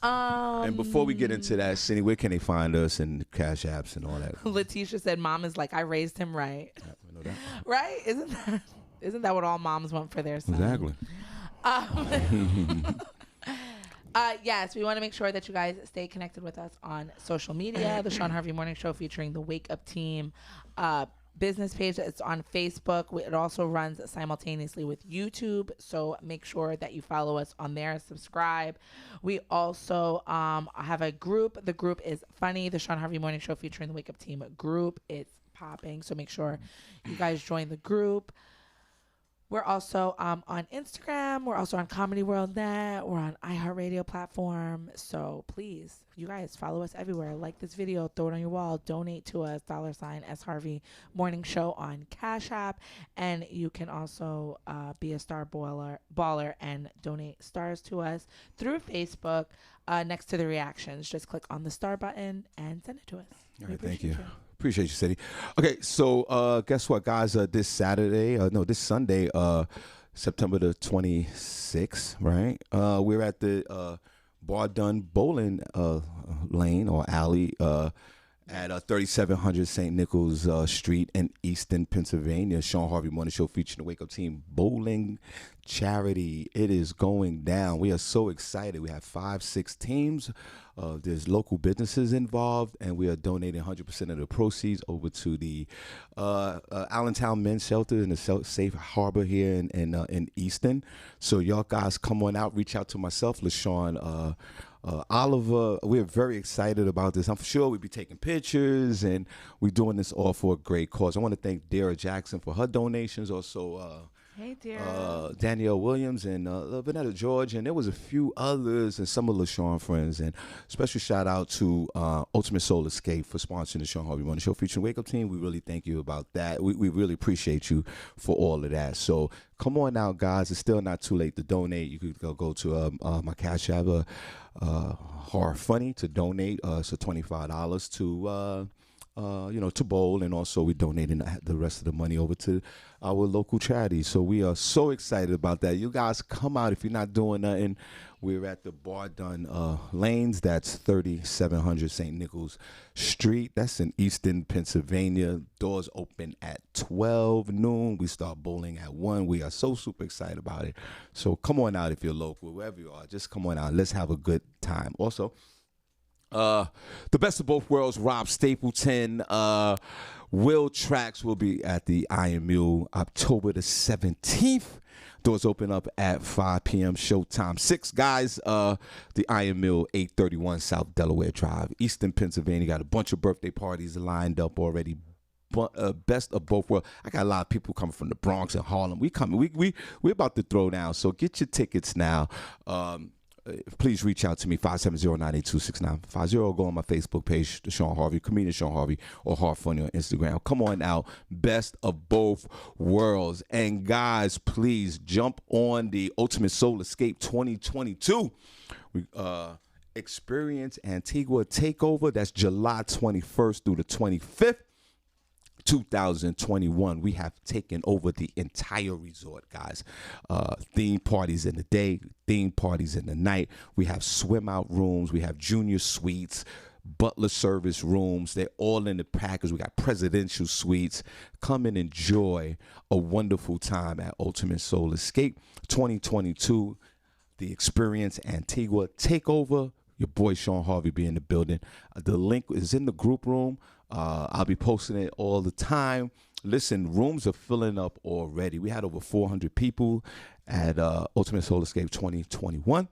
And before we get into that, Senny, where can they find us and Cash Apps and all that? Letitia said, "Mom is like I raised him right, I know that. right? Isn't that what all moms want for their son?" Exactly. Yes, we want to make sure that you guys stay connected with us on social media. The Shawn Harvey Morning Show featuring the Wake Up Team business page. It's on Facebook. It also runs simultaneously with YouTube. So make sure that you follow us on there. Subscribe. We also have a group. The group is funny. The Shawn Harvey Morning Show featuring the Wake Up Team group. It's popping. So make sure you guys join the group. We're also on Instagram. We're also on Comedy World Net. We're on iHeartRadio platform. So please, you guys follow us everywhere. Like this video, throw it on your wall, donate to us, $S Harvey Morning Show on Cash App. And you can also be a star baller and donate stars to us through Facebook next to the reactions. Just click on the star button and send it to us. All We right, thank appreciate you. Appreciate you, Senny. Okay, so guess what, guys? This Sunday, September the 26th, right? We're at the Bar Done Bowling lane or alley at 3700 St. Nicholas Street in Easton, Pennsylvania. Shawn Harvey Morning Show featuring the Wake Up Team Bowling Charity. It is going down. We are so excited. We have 5-6 teams. There's local businesses involved, and we are donating 100% of the proceeds over to the Allentown Men's Shelter in the Safe Harbor here in Easton. So y'all guys come on out. Reach out to myself, LaShawn, Oliver. We're very excited about this. I'm sure we'll be taking pictures, and we're doing this all for a great cause. I want to thank Dara Jackson for her donations. Also, Hey, dear. Danielle Williams and Vanetta George, and there was a few others and some of LaShawn friends. And special shout out to Ultimate Soul Escape for sponsoring the Shawn Harvey Morning Show featuring Wake Up Team. We really thank you about that. We really appreciate you for all of that. So come on out, guys. It's still not too late to donate. You could go to my Cash App, Horror Funny, to donate. So $25 to bowl, and also we're donating the rest of the money over to our local charities. So we are so excited about that. You guys come out if you're not doing nothing. We're at the Bar Done Lanes. That's 3700 St. Nicholas Street. That's in Easton, Pennsylvania. Doors open at 12 noon. We start bowling at 1. We are so super excited about it. So come on out if you're local, wherever you are. Just come on out. Let's have a good time. Also, the Best of Both Worlds, Rob Stapleton, Will Trax will be at the Iron Mule October the 17th. Doors open up at 5 p.m. Showtime 6. Guys, the Iron Mill, 831 South Delaware Drive, Easton, Pennsylvania. Got a bunch of birthday parties lined up already. Best of Both Worlds. I got a lot of people coming from the Bronx and Harlem. We're about to throw down. So get your tickets now. Please reach out to me, 570-982-6950. Go on my Facebook page, the Shawn Harvey, comedian Shawn Harvey, or Hard Funny on Instagram. Come on out. Best of Both Worlds. And guys, please jump on the Ultimate Soul Escape 2022. Experience Antigua Takeover. That's July 21st through the 25th. 2021, we have taken over the entire resort, guys. Theme parties in the day, theme parties in the night. We have swim out rooms. We have junior suites, butler service rooms. They're all in the package. We got presidential suites. Come and enjoy a wonderful time at Ultimate Soul Escape 2022. The Experience Antigua Takeover. Your boy Shawn Harvey be in the building. The link is in the group room. I'll be posting it all the time. Listen, rooms are filling up already. We had over 400 people at Ultimate Soul Escape 2021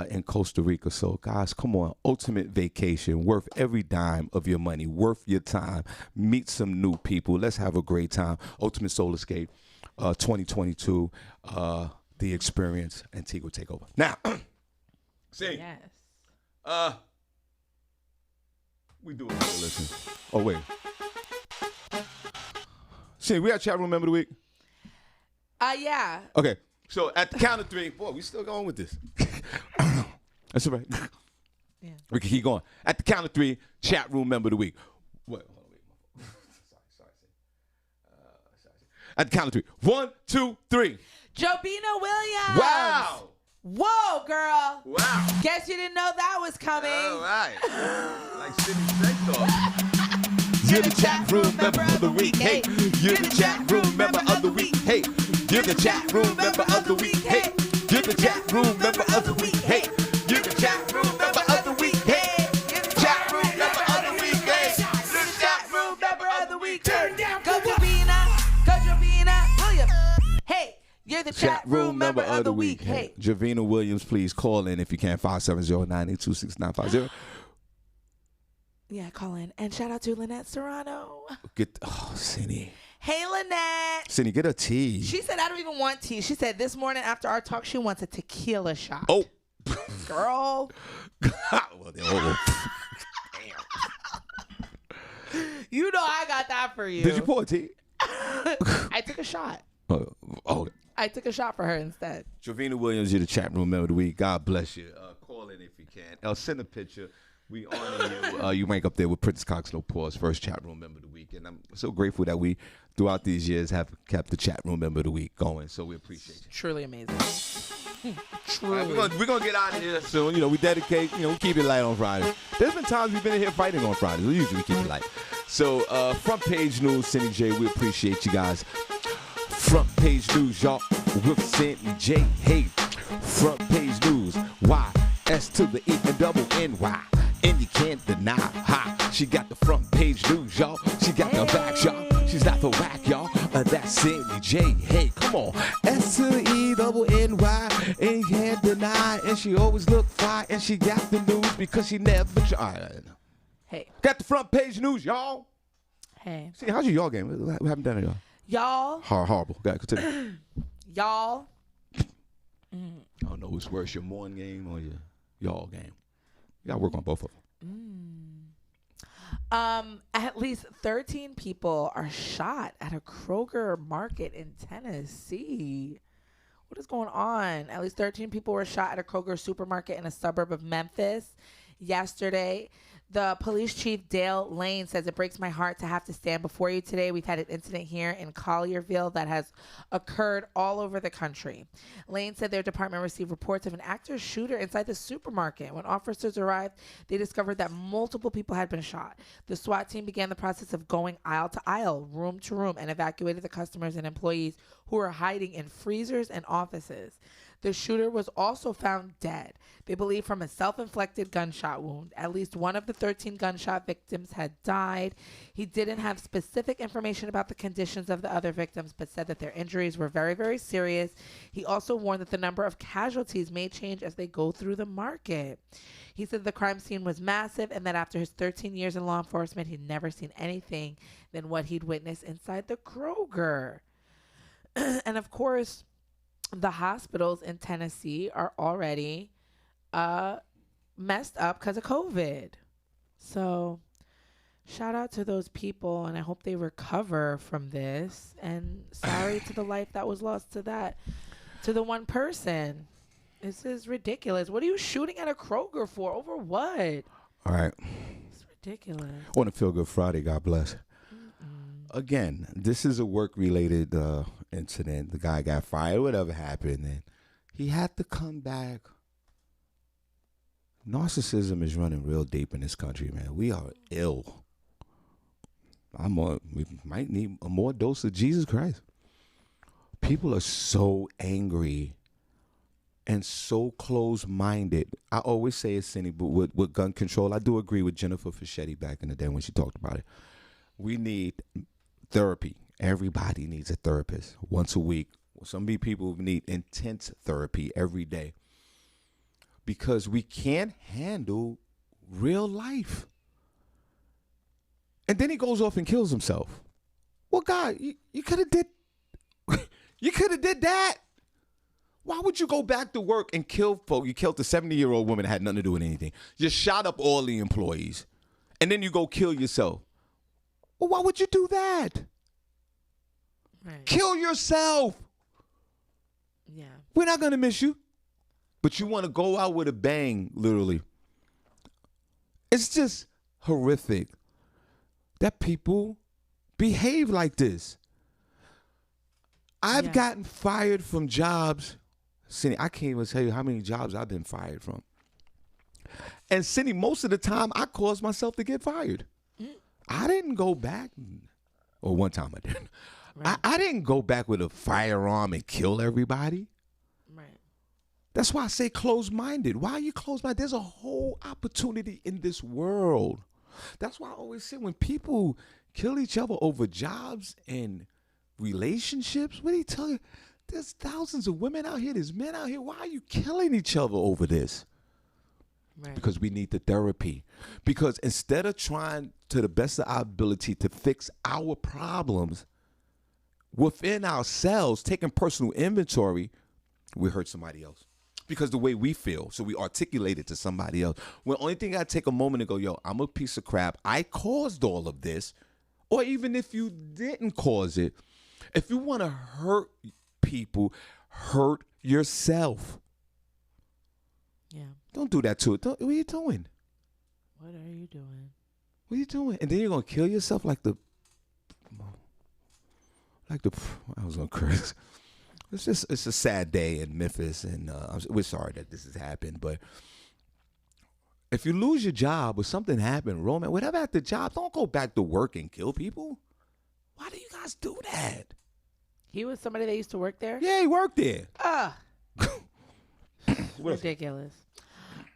in Costa Rica. So, guys, come on. Ultimate vacation, worth every dime of your money, worth your time. Meet some new people. Let's have a great time. Ultimate Soul Escape 2022, The Experience Antigua Takeover. Now, see. Yes. We do it. Listen. Oh, wait. See, we got chat room member of the week? Yeah. Okay. So at the count of three, boy, we still going with this. That's all right. Yeah. We can keep going. At the count of three, chat room member of the week. Wait, hold on, wait. Sorry. At the count of three. 1, 2, 3. Jobina Williams. Wow. Whoa, girl. Wow. Guess you didn't know that was coming. All right. Like Senny sex talk. You're the chat room member of the week. Hey. You're the chat room member of the week. Hey. You're the chat room member of the week. Hey. You're the chat room member of the week. Hey. You're the chat room member of the week. Hey. You're the chat room member of the week. Hey. You're the chat room member of the week. Go Jobina Williams. Hey. You're the chat room member of the week. Hey. Javina Williams, please call in if you can. 570-982-6950. Yeah, call in. And shout out to Lynette Serrano. Senny. Hey, Lynette. Senny, get a tea. She said, I don't even want tea. She said this morning after our talk, she wants a tequila shot. Oh. Girl. Well, damn. You know I got that for you. Did you pour a tea? I took a shot. Oh. I took a shot for her instead. Javina Williams, you're the chat room member of the week. God bless you. Call in if you can. Send a picture. We honor you. You rank up there with Prince Cox No Pause, first chat room member of the week. And I'm so grateful that we, throughout these years, have kept the chat room member of the week going. So we appreciate you. Truly amazing. Truly. Right, we're gonna get out of here soon. We dedicate, we keep it light on Friday. There's been times we've been in here fighting on Fridays. We usually keep it light. So, front page news, Senny J, we appreciate you guys. Front page news, y'all, with Senny J. Hey, front page news. Y, S to the E and double N-Y. And you can't deny, ha. She got the front page news, y'all. She got the facts, y'all. She's not the whack, y'all. That's Senny J. Hey, come on. S to the E, double N-Y. And you can't deny. And she always look fly. And she got the news because she never tried. Hey. Got the front page news, y'all. Hey. See, how's your y'all game? We haven't done it, y'all. Y'all. Horrible. Got to continue. Y'all. I don't know what's worse, your morning game or your y'all game. You gotta work on both of them. At least 13 people are shot at a Kroger market in Tennessee. What is going on? At least 13 people were shot at a Kroger supermarket in a suburb of Memphis yesterday. The police chief, Dale Lane, says, it breaks my heart to have to stand before you today. We've had an incident here in Collierville that has occurred all over the country. Lane said their department received reports of an active shooter inside the supermarket. When officers arrived, they discovered that multiple people had been shot. The SWAT team began the process of going aisle to aisle, room to room, and evacuated the customers and employees who were hiding in freezers and offices. The shooter was also found dead. They believe from a self-inflicted gunshot wound. At least one of the 13 gunshot victims had died. He didn't have specific information about the conditions of the other victims, but said that their injuries were very, very serious. He also warned that the number of casualties may change as they go through the market. He said the crime scene was massive and that after his 13 years in law enforcement, he'd never seen anything than what he'd witnessed inside the Kroger. And of course, the hospitals in Tennessee are already messed up because of COVID. So shout out to those people, and I hope they recover from this. And sorry to the life that was lost to the one person. This is ridiculous. What are you shooting at a Kroger for? Over what? All right. It's ridiculous. On a Feel Good Friday, God bless. Again, this is a work-related incident. The guy got fired, whatever happened, and he had to come back. Narcissism is running real deep in this country, man. We are ill. We might need a more dose of Jesus Christ. People are so angry and so close-minded. I always say it's Senny, but with gun control, I do agree with Jennifer Fischetti back in the day when she talked about it. We need therapy. Everybody needs a therapist once a week. Some people need intense therapy every day because we can't handle real life. And then he goes off and kills himself. Well, God, you could have did you could have did that. Why would you go back to work and kill folk? You killed a 70-year-old woman that had nothing to do with anything. You shot up all the employees. And then you go kill yourself. Well, why would you do that? Right. Kill yourself. Yeah. We're not going to miss you. But you want to go out with a bang, literally. It's just horrific that people behave like this. I've gotten fired from jobs. Senny, I can't even tell you how many jobs I've been fired from. And Senny, most of the time, I caused myself to get fired. I didn't go back. Or one time I didn't. Right. I didn't go back with a firearm and kill everybody. Right. That's why I say closed-minded. Why are you closed-minded? There's a whole opportunity in this world. That's why I always say when people kill each other over jobs and relationships, what do you tell you? There's thousands of women out here. There's men out here. Why are you killing each other over this? Right. Because we need the therapy. Because instead of trying to the best of our ability to fix our problems within ourselves, taking personal inventory, we hurt somebody else. Because the way we feel, so we articulate it to somebody else. When only thing I take a moment to go, yo, I'm a piece of crap. I caused all of this. Or even if you didn't cause it, if you want to hurt people, hurt yourself. Yeah. Don't do that to it. What are you doing? What are you doing? What are you doing? And then you're going to kill yourself like the, I was going to curse. It's a sad day in Memphis, and we're sorry that this has happened, but if you lose your job or something happened, Roman, whatever at the job, don't go back to work and kill people. Why do you guys do that? He was somebody that used to work there? Yeah, he worked there. Ridiculous.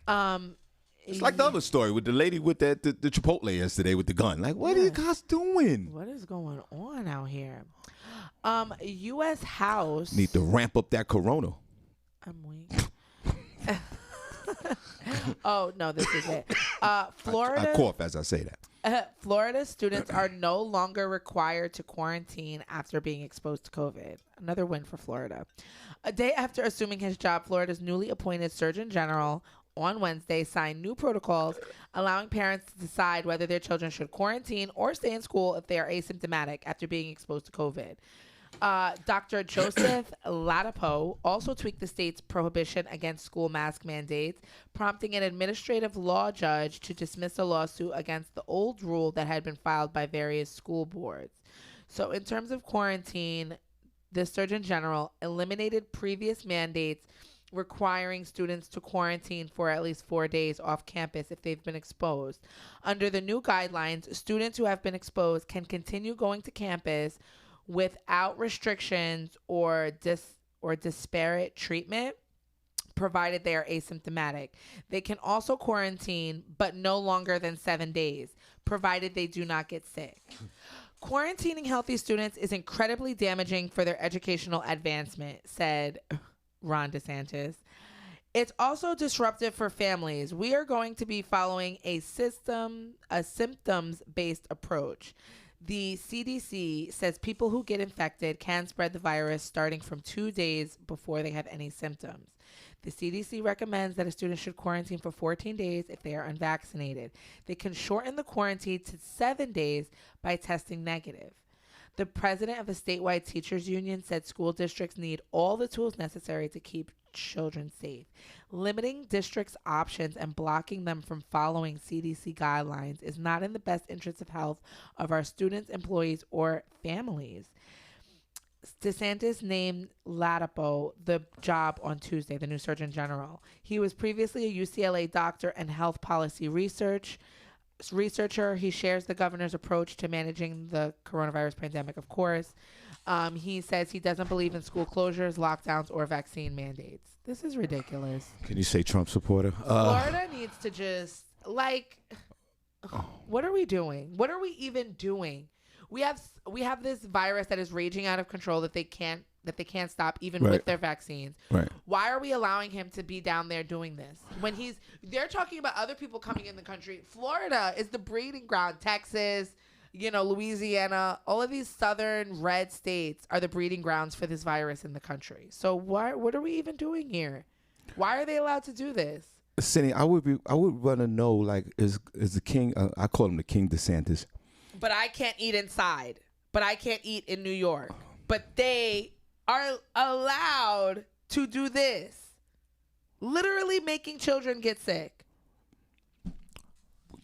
It's like the other story with the lady with the Chipotle yesterday with the gun. Like, what are you guys doing? What is going on out here? U.S. House. Need to ramp up that Corona. I'm weak. Oh, no, this is it. Florida. I cough as I say that. Florida students are no longer required to quarantine after being exposed to COVID. Another win for Florida. A day after assuming his job, Florida's newly appointed Surgeon General on Wednesday signed new protocols allowing parents to decide whether their children should quarantine or stay in school if they are asymptomatic after being exposed to COVID. Dr. Joseph Ladapo also tweaked the state's prohibition against school mask mandates, prompting an administrative law judge to dismiss a lawsuit against the old rule that had been filed by various school boards. So in terms of quarantine, the Surgeon General eliminated previous mandates requiring students to quarantine for at least 4 days off campus if they've been exposed. Under the new guidelines, students who have been exposed can continue going to campus without restrictions or disparate treatment, provided they are asymptomatic. They can also quarantine, but no longer than 7 days, provided they do not get sick. Quarantining healthy students is incredibly damaging for their educational advancement, said Ron DeSantis. It's also disruptive for families. We are going to be following a symptoms-based approach. The CDC says people who get infected can spread the virus starting from 2 days before they have any symptoms. The CDC recommends that a student should quarantine for 14 days if they are unvaccinated. They can shorten the quarantine to 7 days by testing negative. The president of the statewide teachers union said school districts need all the tools necessary to keep children safe. Limiting districts' options and blocking them from following CDC guidelines is not in the best interest of health of our students, employees, or families. DeSantis named Ladapo the job on Tuesday, the new Surgeon General. He was previously a UCLA doctor and health policy researcher. He shares the governor's approach to managing the coronavirus pandemic, of course. He says he doesn't believe in school closures, lockdowns, or vaccine mandates. This is ridiculous. Can you say Trump supporter? Florida needs to just, what are we doing? What are we even doing? We have this virus that is raging out of control that they can't stop even with their vaccines. Right. Why are we allowing him to be down there doing this when they're talking about other people coming in the country? Florida is the breeding ground. Texas, Louisiana, all of these southern red states are the breeding grounds for this virus in the country. So what are we even doing here? Why are they allowed to do this? Senny, I would want to know, is the king? I call him the King DeSantis. But I can't eat inside. But I can't eat in New York. But they are allowed to do this. Literally making children get sick.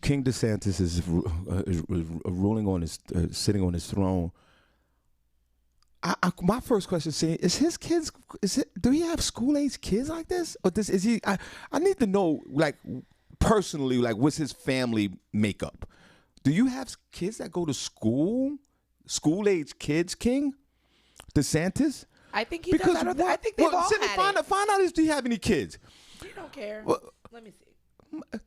King DeSantis is ruling on his, sitting on his throne. My first question is his kids, do he have school-age kids like this? Or is he, I need to know, personally, what's his family makeup? Do you have kids that go to school? School-age kids, King DeSantis? I think he does. I think they've all Senny, had it. Find out if do you have any kids. You don't care. Let me see.